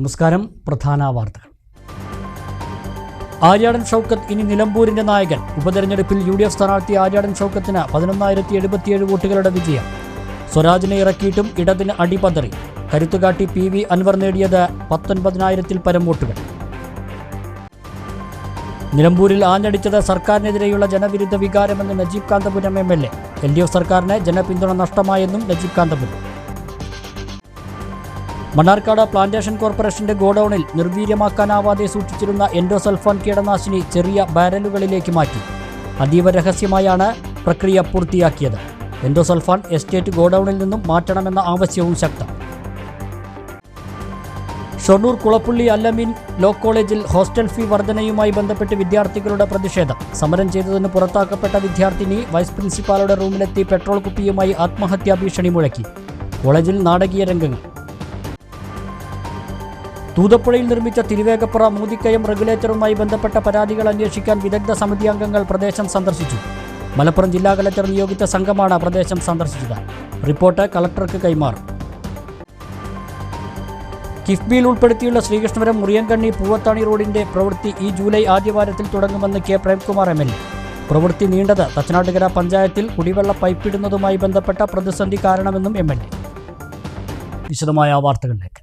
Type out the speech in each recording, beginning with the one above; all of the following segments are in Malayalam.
നമസ്കാരം. പ്രധാന വാർത്തകൾ. ആര്യാടൻ ഷൗക്കത്ത് ഇനി നിലമ്പൂരിന്റെ നായകൻ. ഉപതെരഞ്ഞെടുപ്പിൽ UDF സ്ഥാനാർത്ഥി ആര്യാടൻ ഷൗക്കത്തിന് 11,077 വോട്ടുകളുടെ വിജയം. സ്വരാജിനെ ഇറക്കിയിട്ടും ഇടതിന് അടിപതറി. കരുത്തുകാട്ടി PV അൻവർ നേടിയത് 19,000-ൽ പരം വോട്ടുകൾ. നിലമ്പൂരിൽ ആഞ്ഞടിച്ചത് സർക്കാരിനെതിരെയുള്ള ജനവിരുദ്ധ വികാരമെന്ന് നജീബ് കാന്തപുരം MLA. LDF സർക്കാരിന് ജനപിന്തുണ നഷ്ടമായെന്നും നജീബ് കാന്തപുരം. മണ്ണാർക്കാട് പ്ലാന്റേഷൻ കോർപ്പറേഷന്റെ ഗോഡൌണിൽ നിർവീര്യമാക്കാനാവാതെ സൂക്ഷിച്ചിരുന്ന എൻഡോസൾഫാൻ കീടനാശിനി ചെറിയ ബാരലുകളിലേക്ക് മാറ്റി. അതീവ രഹസ്യമായാണ് പ്രക്രിയ പൂർത്തിയാക്കിയത്. എൻഡോസൾഫാൻ എസ്റ്റേറ്റ് ഗോഡൌണിൽ നിന്നും മാറ്റണമെന്ന ആവശ്യവും ശക്തം. ഷൊർണൂർ കുളപ്പുള്ളി അല്ലമീൻ ലോ കോളേജിൽ ഹോസ്റ്റൽ ഫീ വർധനയുമായി ബന്ധപ്പെട്ട് വിദ്യാർത്ഥികളുടെ പ്രതിഷേധം. സമരം ചെയ്തതിന് പുറത്താക്കപ്പെട്ട വിദ്യാർത്ഥിനി വൈസ് പ്രിൻസിപ്പാളുടെ റൂമിലെത്തി പെട്രോൾ കുപ്പിയുമായി ആത്മഹത്യാ ഭീഷണി മുഴക്കി. കോളേജിൽ നാടകീയ രംഗങ്ങൾ. തൂതപ്പുഴയിൽ നിർമ്മിച്ച തിരുവേഗപ്പുറ മൂതിക്കയം റെഗുലേറ്ററുമായി ബന്ധപ്പെട്ട പരാതികൾ അന്വേഷിക്കാൻ വിദഗ്ധ സമിതി അംഗങ്ങൾ പ്രദേശം സന്ദർശിച്ചു. മലപ്പുറം ജില്ലാ കലക്ടർ നിയോഗിച്ച സംഘമാണ് പ്രദേശം സന്ദർശിച്ചത്. റിപ്പോർട്ട് കളക്ടർക്ക് കൈമാറും. കിഫ്ബിയിൽ ഉൾപ്പെടുത്തിയുള്ള ശ്രീകൃഷ്ണപുരം മുറിയൻകണ്ണി പൂവത്താണി റോഡിന്റെ പ്രവൃത്തി ഈ ജൂലൈ ആദ്യവാരത്തിൽ തുടങ്ങുമെന്ന് K പ്രേംകുമാർ MLA. പ്രവൃത്തി നീണ്ടത് തച്ചനാട്ടുകര പഞ്ചായത്തിൽ കുടിവെള്ള പൈപ്പിടുന്നതുമായി ബന്ധപ്പെട്ട പ്രതിസന്ധി കാരണമെന്നും MLA. വിശദമായ വാർത്തകളിലേക്ക്.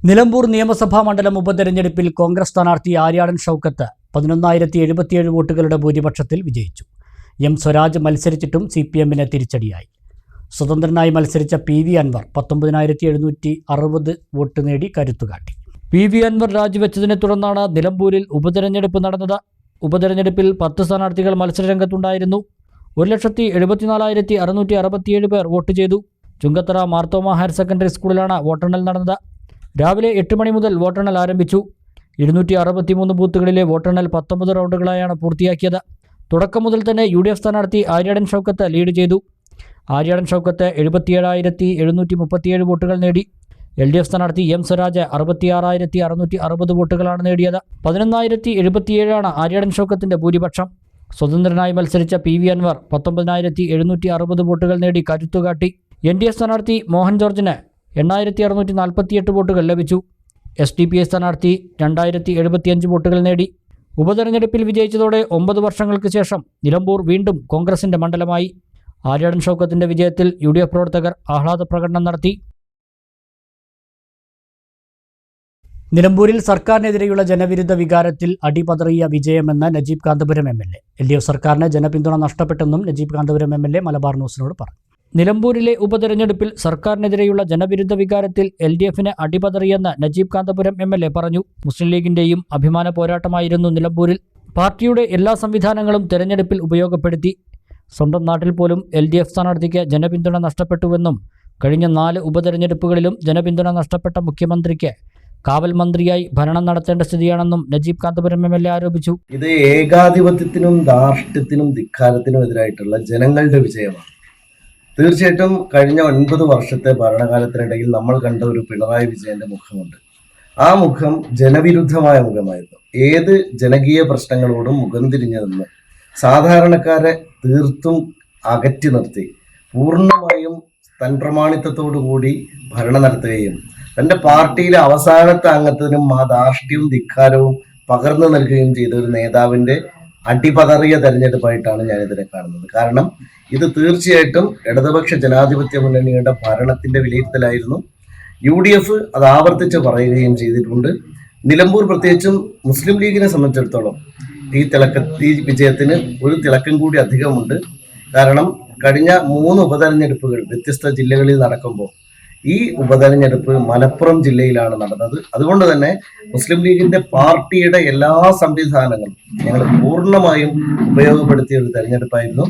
നിലമ്പൂർ നിയമസഭാ മണ്ഡലം ഉപതെരഞ്ഞെടുപ്പിൽ കോൺഗ്രസ് സ്ഥാനാർത്ഥി ആര്യാടൻ ഷൗക്കത്ത് 11,077 വോട്ടുകളുടെ ഭൂരിപക്ഷത്തിൽ വിജയിച്ചു. സ്വരാജ് മത്സരിച്ചിട്ടും CPM-ന് തിരിച്ചടിയായി. സ്വതന്ത്രനായി മത്സരിച്ച PV അൻവർ 19,760 വോട്ട് നേടി കരുത്തുകാട്ടി. PV അൻവർ രാജിവെച്ചതിനെ തുടർന്നാണ് നിലമ്പൂരിൽ ഉപതെരഞ്ഞെടുപ്പ് നടന്നത്. ഉപതെരഞ്ഞെടുപ്പിൽ 10 സ്ഥാനാർത്ഥികൾ മത്സരരംഗത്തുണ്ടായിരുന്നു. 1,74,667 പേർ വോട്ട് ചെയ്തു. ചുങ്കത്തറ മാർത്തോമ ഹയർ സെക്കൻഡറി സ്കൂളിലാണ് വോട്ടെണ്ണൽ നടന്നത്. രാവിലെ 8 മണി മുതൽ വോട്ടെണ്ണൽ ആരംഭിച്ചു. 263 ബൂത്തുകളിലെ വോട്ടെണ്ണൽ 19 റൗണ്ടുകളായാണ് പൂർത്തിയാക്കിയത്. തുടക്കം മുതൽ തന്നെ UDF സ്ഥാനാർത്ഥി ആര്യാടൻ ഷൗക്കത്ത് ലീഡ് ചെയ്തു. ആര്യാടൻ ഷൗക്കത്ത് 77,737 വോട്ടുകൾ നേടി. LDF സ്ഥാനാർത്ഥി സ്വരാജ് 66,660 വോട്ടുകളാണ് നേടിയത്. 11,077 ആര്യാടൻ ഷൗക്കത്തിന്റെ ഭൂരിപക്ഷം. സ്വതന്ത്രനായി മത്സരിച്ച PV അൻവർ 19,760 വോട്ടുകൾ നേടി കരുത്തുകാട്ടി. NDA സ്ഥാനാർത്ഥി മോഹൻ ജോർജിന് 8,648 വോട്ടുകൾ ലഭിച്ചു. SDPI സ്ഥാനാർത്ഥി 2,075 വോട്ടുകൾ നേടി. ഉപതെരഞ്ഞെടുപ്പിൽ വിജയിച്ചതോടെ 9 വർഷങ്ങൾക്ക് ശേഷം നിലമ്പൂർ വീണ്ടും കോൺഗ്രസിന്റെ മണ്ഡലമായി. ആര്യാടൻ ഷൗക്കത്തിന്റെ വിജയത്തിൽ UDF പ്രവർത്തകർ ആഹ്ലാദ പ്രകടനം നടത്തി. നിലമ്പൂരിൽ സർക്കാരിനെതിരെയുള്ള ജനവിരുദ്ധ വികാരത്തിൽ അടിപതറിയ വിജയമെന്ന് നജീബ് കാന്തപുരം MLA. LDF സർക്കാരിന് ജനപിന്തുണ നഷ്ടപ്പെട്ടെന്നും നജീബ് കാന്തപുരം MLA മലബാർ ന്യൂസിനോട് പറഞ്ഞു. നിലമ്പൂരിലെ ഉപതെരഞ്ഞെടുപ്പിൽ സർക്കാരിനെതിരെയുള്ള ജനവിരുദ്ധ വികാരത്തിൽ LDF-ന് അടിപതറിയെന്ന് നജീബ് കാന്തപുരം MLA പറഞ്ഞു. മുസ്ലിം ലീഗിന്റെയും അഭിമാന പോരാട്ടമായിരുന്നു നിലമ്പൂരിൽ. പാർട്ടിയുടെ എല്ലാ സംവിധാനങ്ങളും തെരഞ്ഞെടുപ്പിൽ ഉപയോഗപ്പെടുത്തി. സ്വന്തം നാട്ടിൽ പോലും LDF സ്ഥാനാർത്ഥിക്ക് ജനപിന്തുണ നഷ്ടപ്പെട്ടുവെന്നും കഴിഞ്ഞ 4 ഉപതെരഞ്ഞെടുപ്പുകളിലും ജനപിന്തുണ നഷ്ടപ്പെട്ട മുഖ്യമന്ത്രിക്ക് കാവൽ മന്ത്രിയായി ഭരണം നടത്തേണ്ട സ്ഥിതിയാണെന്നും നജീബ് കാന്തപുരം MLA ആരോപിച്ചു. ഇത് ഏകാധിപത്യത്തിനും ധാർഷ്ട്യത്തിനും ധിക്കാരത്തിനും എതിരായിട്ടുള്ള ജനങ്ങളുടെ വിജയമാണ്. തീർച്ചയായിട്ടും കഴിഞ്ഞ 9 വർഷത്തെ ഭരണകാലത്തിനിടയിൽ നമ്മൾ കണ്ട ഒരു പിണറായി വിജയന്റെ മുഖമുണ്ട്. ആ മുഖം ജനവിരുദ്ധമായ മുഖമായിരുന്നു. ഏത് ജനകീയ പ്രശ്നങ്ങളോടും മുഖം തിരിഞ്ഞു നിന്ന് സാധാരണക്കാരെ തീർത്തും അകറ്റി നിർത്തി പൂർണ്ണമായും തൻപ്രമാണിത്വത്തോടു കൂടി ഭരണം നടത്തുകയും തന്റെ പാർട്ടിയിലെ അവസാനത്തെ അംഗത്തിനും ആ ധാർഷ്ട്യവും ധിക്കാരവും പകർന്നു നൽകുകയും ചെയ്ത ഒരു നേതാവിന്റെ അടിപതറിയ തെരഞ്ഞെടുപ്പായിട്ടാണ് ഞാനിതിനെ കാണുന്നത്. കാരണം ഇത് തീർച്ചയായിട്ടും ഇടതുപക്ഷ ജനാധിപത്യ മുന്നണിയുടെ ഭരണത്തിന്റെ വിലയിരുത്തലായിരുന്നു. UDF അത് ആവർത്തിച്ച് പറയുകയും ചെയ്തിട്ടുണ്ട്. നിലമ്പൂർ പ്രത്യേകിച്ചും മുസ്ലിം ലീഗിനെ സംബന്ധിച്ചിടത്തോളം ഈ വിജയത്തിന് ഒരു തിളക്കം കൂടി അധികമുണ്ട്. കാരണം കഴിഞ്ഞ 3 ഉപതെരഞ്ഞെടുപ്പുകൾ വ്യത്യസ്ത ജില്ലകളിൽ നടക്കുമ്പോൾ ഈ ഉപതെരഞ്ഞെടുപ്പ് മലപ്പുറം ജില്ലയിലാണ് നടന്നത്. അതുകൊണ്ട് തന്നെ മുസ്ലിം ലീഗിന്റെ പാർട്ടിയുടെ എല്ലാ സംവിധാനങ്ങളും ഞങ്ങൾ പൂർണ്ണമായും ഉപയോഗപ്പെടുത്തിയ ഒരു തെരഞ്ഞെടുപ്പായിരുന്നു.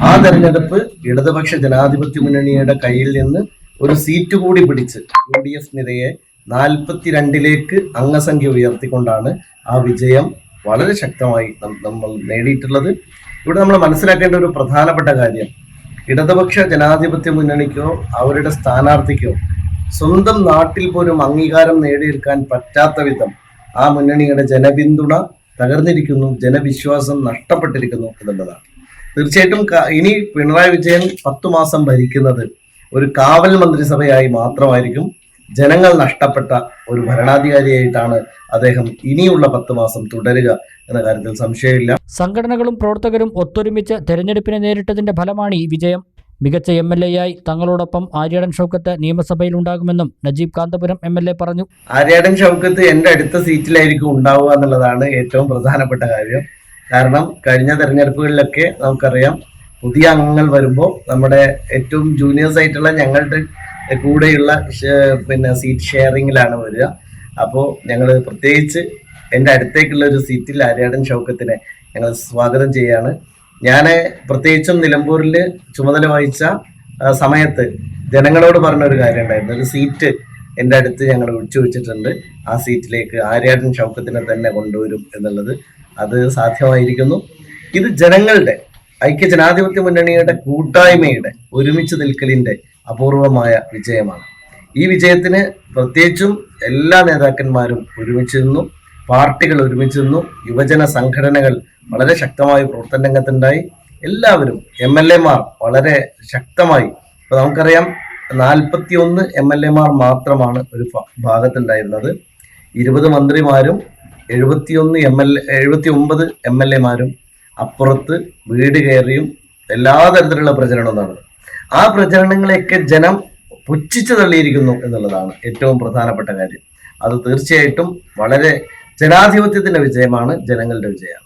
ആ തെരഞ്ഞെടുപ്പ് ഇടതുപക്ഷ ജനാധിപത്യ മുന്നണിയുടെ കയ്യിൽ നിന്ന് ഒരു സീറ്റ് കൂടി പിടിച്ച് UDF നിരയെ 42ലേക്ക് അംഗസംഖ്യ ഉയർത്തിക്കൊണ്ടാണ് ആ വിജയം വളരെ ശക്തമായി നമ്മൾ നേടിയിട്ടുള്ളത്. ഇവിടെ നമ്മൾ മനസ്സിലാക്കേണ്ട ഒരു പ്രധാനപ്പെട്ട കാര്യം, ഇടതുപക്ഷ ജനാധിപത്യ മുന്നണിക്കോ അവരുടെ സ്ഥാനാർത്ഥിക്കോ സ്വന്തം നാട്ടിൽ പോലും അംഗീകാരം നേടിയെടുക്കാൻ പറ്റാത്ത വിധം ആ മുന്നണിയുടെ ജനപിന്തുണ തകർന്നിരിക്കുന്നു, ജനവിശ്വാസം നഷ്ടപ്പെട്ടിരിക്കുന്നു എന്നുള്ളതാണ്. തീർച്ചയായിട്ടും ഇനി പിണറായി വിജയൻ 10 മാസം ഭരിക്കുന്നത് ഒരു കാവൽ മന്ത്രിസഭയായി മാത്രമായിരിക്കും. ജനങ്ങൾ നഷ്ടപ്പെട്ട ഒരു ഭരണാധികാരിയായിട്ടാണ് അദ്ദേഹം ഇനിയുള്ള 10 മാസം തുടരുക എന്ന കാര്യത്തിൽ സംശയമില്ല. സംഘടനകളും പ്രവർത്തകരും ഒത്തൊരുമിച്ച് തെരഞ്ഞെടുപ്പിനെ നേരിട്ടതിന്റെ ഫലമാണ് ഈ വിജയം. മികച്ച MLA-യായി തങ്ങളോടൊപ്പം ആര്യാടൻ ഷൗക്കത്ത് നിയമസഭയിൽ ഉണ്ടാകുമെന്നും നജീബ് കാന്തപുരം MLA പറഞ്ഞു. ആര്യാടൻ ഷൗക്കത്ത് എൻ്റെ അടുത്ത സീറ്റിലായിരിക്കും ഉണ്ടാവുക എന്നുള്ളതാണ് ഏറ്റവും പ്രധാനപ്പെട്ട കാര്യം. കാരണം കഴിഞ്ഞ തെരഞ്ഞെടുപ്പുകളിലൊക്കെ നമുക്കറിയാം, പുതിയ അംഗങ്ങൾ വരുമ്പോൾ നമ്മുടെ ഏറ്റവും ജൂനിയേഴ്സ് ആയിട്ടുള്ള ഞങ്ങളുടെ കൂടെയുള്ള സീറ്റ് ഷെയറിങ്ങിലാണ് വരിക. അപ്പോൾ ഞങ്ങൾ പ്രത്യേകിച്ച് എൻ്റെ അടുത്തേക്കുള്ള ഒരു സീറ്റിൽ ആര്യാടൻ ഷൗക്കത്തിനെ ഞങ്ങൾ സ്വാഗതം ചെയ്യാണ്. ഞാൻ പ്രത്യേകിച്ചും നിലമ്പൂരിൽ ചുമതല വഹിച്ച സമയത്ത് ജനങ്ങളോട് പറഞ്ഞൊരു കാര്യം ഉണ്ടായിരുന്നു. ഒരു സീറ്റ് എൻ്റെ അടുത്ത് ഞങ്ങൾ വിളിച്ചു വെച്ചിട്ടുണ്ട്. ആ സീറ്റിലേക്ക് ആര്യാടൻ ഷൗക്കത്തിനെ തന്നെ കൊണ്ടുവരും എന്നുള്ളത്. അത് സാധ്യമായിരിക്കുന്നു. ഇത് ജനങ്ങളുടെ ഐക്യജനാധിപത്യ മുന്നണിയുടെ കൂട്ടായ്മയുടെ ഒരുമിച്ച് നിൽക്കലിൻ്റെ അപൂർവമായ വിജയമാണ്. ഈ വിജയത്തിന് പ്രത്യേകിച്ചും എല്ലാ നേതാക്കന്മാരും ഒരുമിച്ച് നിന്നു, പാർട്ടികൾ ഒരുമിച്ച് നിന്നു, യുവജന സംഘടനകൾ വളരെ ശക്തമായി പ്രവർത്തന രംഗത്തുണ്ടായി. എല്ലാവരും MLA-മാർ വളരെ ശക്തമായി, ഇപ്പോൾ നമുക്കറിയാം 41 MLA-മാർ മാത്രമാണ് ഒരു ഭാഗത്തുണ്ടായിരുന്നത്. 20 മന്ത്രിമാരും 79 MLA-മാരും അപ്പുറത്ത് വീട് കയറിയും എല്ലാ തരത്തിലുള്ള പ്രചരണവും നടന്നു. ആ പ്രചരണങ്ങളെയൊക്കെ ജനം പുച്ഛിച്ചു തള്ളിയിരിക്കുന്നു എന്നുള്ളതാണ് ഏറ്റവും പ്രധാനപ്പെട്ട കാര്യം. അത് തീർച്ചയായിട്ടും വളരെ ജനാധിപത്യത്തിന്റെ വിജയമാണ്, ജനങ്ങളുടെ വിജയമാണ്.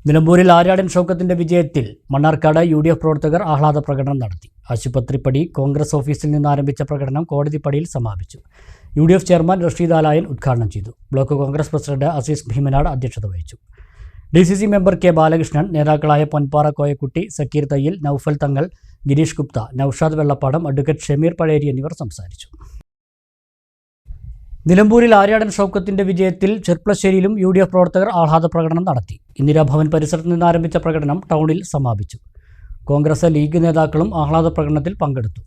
നിലമ്പൂരിൽ ആര്യാടൻ ഷൗക്കത്തിന്റെ വിജയത്തിൽ മണ്ണാർക്കാട് UDF പ്രവർത്തകർ ആഹ്ലാദ പ്രകടനം നടത്തി. ആശുപത്രിപ്പടി കോൺഗ്രസ് ഓഫീസിൽ നിന്ന് ആരംഭിച്ച പ്രകടനം കോടതിപ്പടിയിൽ സമാപിച്ചു. UDF ചെയർമാൻ റഷീദ് ആലായൻ ഉദ്ഘാടനം ചെയ്തു. ബ്ലോക്ക് കോൺഗ്രസ് പ്രസിഡന്റ് അസീസ് ഭീമനാട് അധ്യക്ഷത വഹിച്ചു. DCC മെമ്പർ K ബാലകൃഷ്ണൻ, നേതാക്കളായ പൊൻപാറ കോയക്കുട്ടി, സക്കീർ തയ്യിൽ, നൌഫൽ തങ്ങൾ, ഗിരീഷ് ഗുപ്ത, നൌഷാദ് വെള്ളപ്പാടം, അഡ്വക്കേറ്റ് ഷമീർ പഴേരി എന്നിവർ സംസാരിച്ചു. നിലമ്പൂരിൽ ആര്യാടൻ ഷൗക്കത്തിന്റെ വിജയത്തിൽ ചെർപ്പളശ്ശേരിയിലും UDF പ്രവർത്തകർ ആഹ്ലാദ പ്രകടനം നടത്തി. ഇന്ദിരാഭവൻ പരിസരത്ത് നിന്ന് ആരംഭിച്ച പ്രകടനം ടൗണിൽ സമാപിച്ചു. കോൺഗ്രസ്, ലീഗ് നേതാക്കളും ആഹ്ലാദ പ്രകടനത്തിൽ പങ്കെടുത്തു.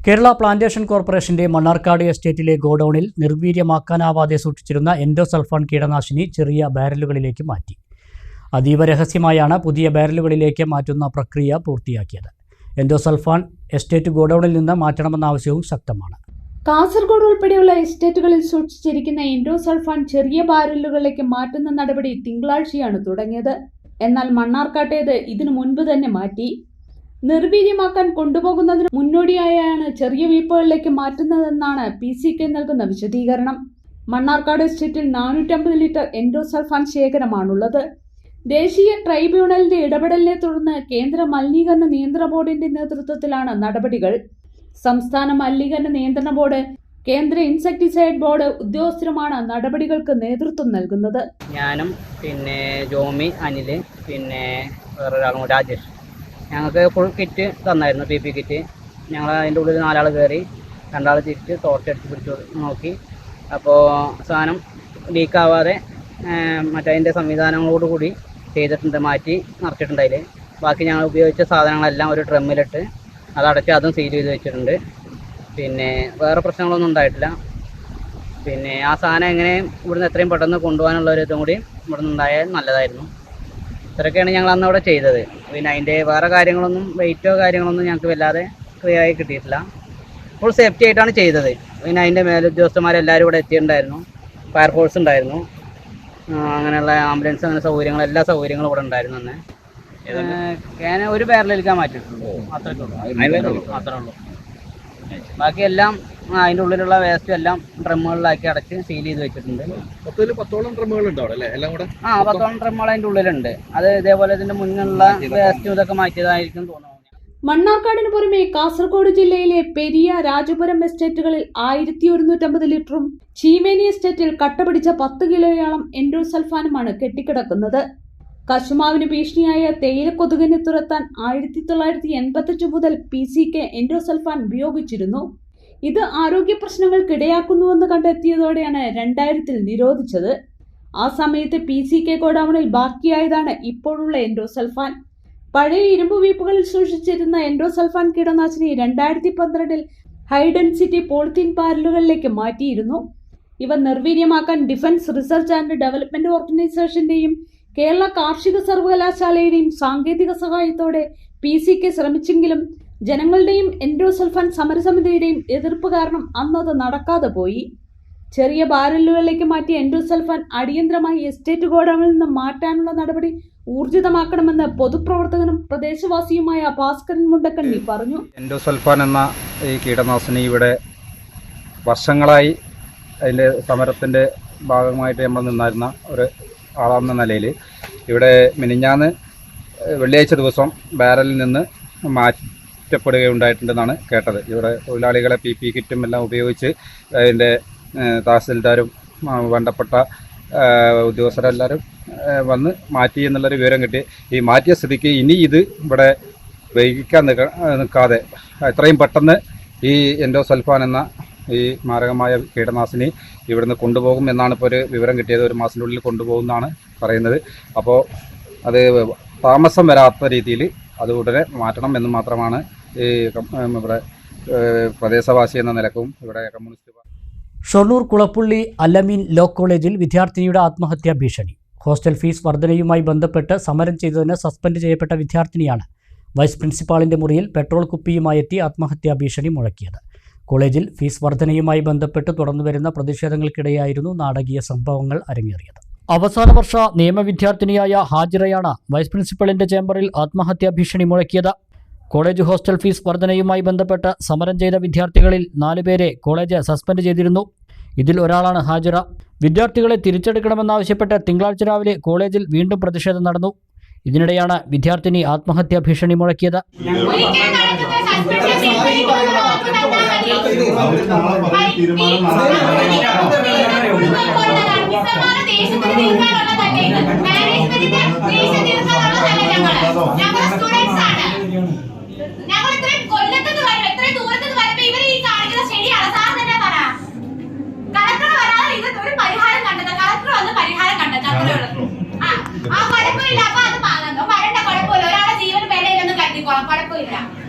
കേരള പ്ലാന്റേഷൻ കോർപ്പറേഷന്റെ മണ്ണാർക്കാട് എസ്റ്റേറ്റിലെ ഗോഡൌണിൽ നിർവീര്യമാക്കാനാവാതെ സൂക്ഷിച്ചിരുന്ന എൻഡോസൾഫാൻ കീടനാശിനി ചെറിയ ബാരലുകളിലേക്ക് മാറ്റി. അതീവ രഹസ്യമായാണ് പുതിയ ബാരലുകളിലേക്ക് മാറ്റുന്ന പ്രക്രിയ പൂർത്തിയാക്കിയത്. എൻഡോസൾഫാൻ എസ്റ്റേറ്റ് ഗോഡൌണിൽ നിന്ന് മാറ്റണമെന്ന ആവശ്യവും ശക്തമാണ്. കാസർഗോഡ് ഉൾപ്പെടെയുള്ള എസ്റ്റേറ്റുകളിൽ സൂക്ഷിച്ചിരിക്കുന്ന എൻഡോസൾഫാൻ ചെറിയ ബാരലുകളിലേക്ക് മാറ്റുന്ന നടപടി തിങ്കളാഴ്ചയാണ് തുടങ്ങിയത്. എന്നാൽ മണ്ണാർക്കാട്ടേത് ഇതിനു മുൻപ് തന്നെ മാറ്റി. നിർവീര്യമാക്കാൻ കൊണ്ടുപോകുന്നതിന് മുന്നോടിയായാണ് ചെറിയ വീപ്പുകളിലേക്ക് മാറ്റുന്നതെന്നാണ് PCK നൽകുന്ന വിശദീകരണം. മണ്ണാർക്കാട് എസ്റ്റേറ്റിൽ 450 ലിറ്റർ എൻഡോസൾഫാൻ ശേഖരമാണുള്ളത്. ദേശീയ ട്രൈബ്യൂണലിന്റെ ഇടപെടലിനെ തുടർന്ന് കേന്ദ്ര മലിനീകരണ നിയന്ത്രണ ബോർഡിന്റെ നേതൃത്വത്തിലാണ് നടപടികൾ. സംസ്ഥാന മലിനീകരണ നിയന്ത്രണ ബോർഡ്, കേന്ദ്ര ഇൻസെക്ടിസൈഡ് ബോർഡ് ഉദ്യോഗസ്ഥരുമാണ് നടപടികൾക്ക് നേതൃത്വം നൽകുന്നത്. ഞാനും ജോമി, അനില്, വേറൊരാളും രാജേഷ്, ഞങ്ങൾക്ക് ഫുൾ കിറ്റ് തന്നായിരുന്നു, PP കിറ്റ്. ഞങ്ങൾ അതിൻ്റെ ഉള്ളിൽ 4 ആൾ കയറി, 2 ആൾ തിരിച്ച് ടോർച്ചടിച്ച് പിടിച്ച് നോക്കി. അപ്പോൾ സാധനം ലീക്കാവാതെ മറ്റതിൻ്റെ സംവിധാനങ്ങളോടുകൂടി ചെയ്തിട്ടുണ്ട്, മാറ്റി നിറച്ചിട്ടുണ്ട്. അതിൽ ബാക്കി ഞങ്ങൾ ഉപയോഗിച്ച സാധനങ്ങളെല്ലാം ഒരു ഡ്രമ്മിലിട്ട് അതടച്ച് അതും സീൽ ചെയ്ത് വെച്ചിട്ടുണ്ട്. വേറെ പ്രശ്നങ്ങളൊന്നും ഉണ്ടായിട്ടില്ല. ആ സാധനം എങ്ങനെ ഇവിടുന്ന് എത്രയും പെട്ടെന്ന് കൊണ്ടുപോകാനുള്ള ഒരു ഇതും കൂടി ഇവിടുന്ന് ഉണ്ടായാൽ നല്ലതായിരുന്നു. ഇത്രയൊക്കെയാണ് ഞങ്ങൾ അന്ന് അവിടെ ചെയ്തത്. അതിൻ്റെ വേറെ കാര്യങ്ങളൊന്നും, വെയിറ്റോ കാര്യങ്ങളൊന്നും ഞങ്ങൾക്ക് വല്ലാതെ ക്ലിയർ ആയി കിട്ടിയിട്ടില്ല. ഫുൾ സേഫ്റ്റി ആയിട്ടാണ് ചെയ്തത്. അതിൻ്റെ മേലുദ്യോഗസ്ഥന്മാരെല്ലാവരും ഇവിടെ എത്തിയിട്ടുണ്ടായിരുന്നു, ഫയർഫോഴ്സ് ഉണ്ടായിരുന്നു, അങ്ങനെയുള്ള ആംബുലൻസ്, അങ്ങനെ സൗകര്യങ്ങൾ, എല്ലാ സൗകര്യങ്ങളും ഇവിടെ ഉണ്ടായിരുന്നു. അന്ന് ഞാൻ ഒരു ബാരലിലേക്കാൻ മാറ്റിയിട്ടുള്ളൂ, മാത്രമേ ഉള്ളൂ. ബാക്കി എല്ലാം അതിൻ്റെ ഉള്ളിലുള്ള വേസ്റ്റും എല്ലാം ഡ്രമ്മുകളിലാക്കി അടച്ച് സീൽ ചെയ്ത് വെച്ചിട്ടുണ്ട്. 10ഓളം ഡ്രമ്മുകളുണ്ടോ എല്ലാം കൂടെ? 10ഓളം ഡ്രമ്മുകൾ അതിൻ്റെ ഉള്ളിലുണ്ട്. അത് ഇതേപോലെ ഇതിൻ്റെ മുന്നിലുള്ള വേസ്റ്റും ഇതൊക്കെ മാറ്റിയതായിരിക്കും തോന്നുന്നു. മണ്ണാർക്കാടിന് പുറമെ കാസർഗോഡ് ജില്ലയിലെ പെരിയ, രാജപുരം എസ്റ്റേറ്റുകളിൽ 1150 ലിറ്ററും ചീമേനി എസ്റ്റേറ്റിൽ കട്ടപിടിച്ച 10 കിലോയോളം എൻഡോസൾഫാനുമാണ് കെട്ടിക്കിടക്കുന്നത്. കശുമാവിന് ഭീഷണിയായ തേയിലക്കൊതുകിനെ തുരത്താൻ 1985 മുതൽ PCK എൻഡോസൾഫാൻ ഉപയോഗിച്ചിരുന്നു. ഇത് ആരോഗ്യ പ്രശ്നങ്ങൾക്കിടയാക്കുന്നുവെന്ന് കണ്ടെത്തിയതോടെയാണ് 2000-ൽ നിരോധിച്ചത്. ആ സമയത്ത് PCK ഗോഡൌണിൽ ബാക്കിയായതാണ് ഇപ്പോഴുള്ള എൻഡോസൾഫാൻ. പഴയ ഇരുമ്പ് വീപ്പുകളിൽ സൂക്ഷിച്ചിരുന്ന എൻഡോസൾഫാൻ കീടനാശിനി 2012-ൽ ഹൈ ഡെൻസിറ്റി പോളിത്തീൻ ബാരലുകളിലേക്ക് മാറ്റിയിരുന്നു. ഇവ നിർവീര്യമാക്കാൻ ഡിഫൻസ് റിസർച്ച് ആൻഡ് ഡെവലപ്മെന്റ് ഓർഗനൈസേഷന്റെയും കേരള കാർഷിക സർവകലാശാലയുടെയും സാങ്കേതിക സഹായത്തോടെ PCK ശ്രമിച്ചെങ്കിലും ജനങ്ങളുടെയും എൻഡോസൾഫാൻ സമരസമിതിയുടെയും എതിർപ്പ് കാരണം അന്നത് നടക്കാതെ പോയി. ചെറിയ ബാരലുകളിലേക്ക് മാറ്റിയ എൻഡോസൾഫാൻ അടിയന്തരമായി എസ്റ്റേറ്റ് ഗോഡൌണിൽ നിന്ന് മാറ്റാനുള്ള നടപടി ഊർജിതമാക്കണമെന്ന് പൊതുപ്രവർത്തകനും പ്രദേശവാസിയുമായ ഭാസ്കരൻ മുണ്ടക്കണ്ണി പറഞ്ഞു. എൻഡോസൾഫാൻ എന്ന ഈ കീടനാശിനി ഇവിടെ വർഷങ്ങളായി അതിൻ്റെ സമരത്തിൻ്റെ ഭാഗമായിട്ട് നമ്മൾ നിന്നായിരുന്ന ഒരു ആളെന്ന നിലയിൽ ഇവിടെ മിനിഞ്ഞാന്ന് വെള്ളിയാഴ്ച ദിവസം ബാരലിൽ നിന്ന് മാറ്റപ്പെടുകയുണ്ടായിട്ടുണ്ടെന്നാണ് കേട്ടത്. ഇവിടെ തൊഴിലാളികളെ PP കിറ്റും എല്ലാം ഉപയോഗിച്ച് അതിൻ്റെ തഹസിൽദാരും ബന്ധപ്പെട്ട ഉദ്യോഗസ്ഥരെല്ലാവരും വന്ന് മാറ്റി എന്നുള്ളൊരു വിവരം കിട്ടി. ഈ മാറ്റിയ സ്ഥിതിക്ക് ഇനി ഇത് ഇവിടെ വൈകിക്കാൻ നിൽക്കാതെ എത്രയും പെട്ടെന്ന് ഈ എൻഡോസൾഫാൻ എന്ന ഈ മാരകമായ കീടനാശിനി ഇവിടുന്ന് കൊണ്ടുപോകും എന്നാണ് ഇപ്പോൾ ഒരു വിവരം കിട്ടിയത്. 1 മാസത്തിനുള്ളിൽ കൊണ്ടുപോകുമെന്നാണ് പറയുന്നത്. അപ്പോൾ അത് താമസം വരാത്ത രീതിയിൽ അത് ഉടനെ മാറ്റണം എന്ന് മാത്രമാണ് ഈ ഇവിടെ പ്രദേശവാസി എന്ന നിലക്കും ഇവിടെ കമ്മ്യൂണിസ്റ്റ് ഷൊർണൂർ കുളപ്പുള്ളി അല്ലമീൻ ലോ കോളേജിൽ വിദ്യാർത്ഥിനിയുടെ ആത്മഹത്യാ ഭീഷണി. ഹോസ്റ്റൽ ഫീസ് വർധനയുമായി ബന്ധപ്പെട്ട് സമരം ചെയ്തതിന് സസ്പെൻഡ് ചെയ്യപ്പെട്ട വിദ്യാർത്ഥിനിയാണ് വൈസ് പ്രിൻസിപ്പാളിൻ്റെ മുറിയിൽ പെട്രോൾ കുപ്പിയുമായി എത്തി ആത്മഹത്യാ ഭീഷണി മുഴക്കിയത്. കോളേജിൽ ഫീസ് വർധനയുമായി ബന്ധപ്പെട്ട് തുടർന്നുവരുന്ന പ്രതിഷേധങ്ങൾക്കിടെയായിരുന്നു നാടകീയ സംഭവങ്ങൾ അരങ്ങേറിയത്. അവസാന വർഷ നിയമവിദ്യാർത്ഥിനിയായ ഹാജിറയാണ് വൈസ് പ്രിൻസിപ്പലിൻ്റെ ചേംബറിൽ ആത്മഹത്യാ ഭീഷണി മുഴക്കിയത്. കോളേജ് ഹോസ്റ്റൽ ഫീസ് വർധനയുമായി ബന്ധപ്പെട്ട് സമരം ചെയ്ത വിദ്യാർത്ഥികളിൽ 4 പേരെ കോളേജ് സസ്പെൻഡ് ചെയ്തിരുന്നു. ഇതിൽ ഒരാളാണ് ഹാജിറ. വിദ്യാർത്ഥികളെ തിരിച്ചെടുക്കണമെന്നാവശ്യപ്പെട്ട് തിങ്കളാഴ്ച രാവിലെ കോളേജിൽ വീണ്ടും പ്രതിഷേധം നടന്നു. ഇതിനിടെയാണ് വിദ്യാർത്ഥിനി ആത്മഹത്യാ ഭീഷണി മുഴക്കിയത്.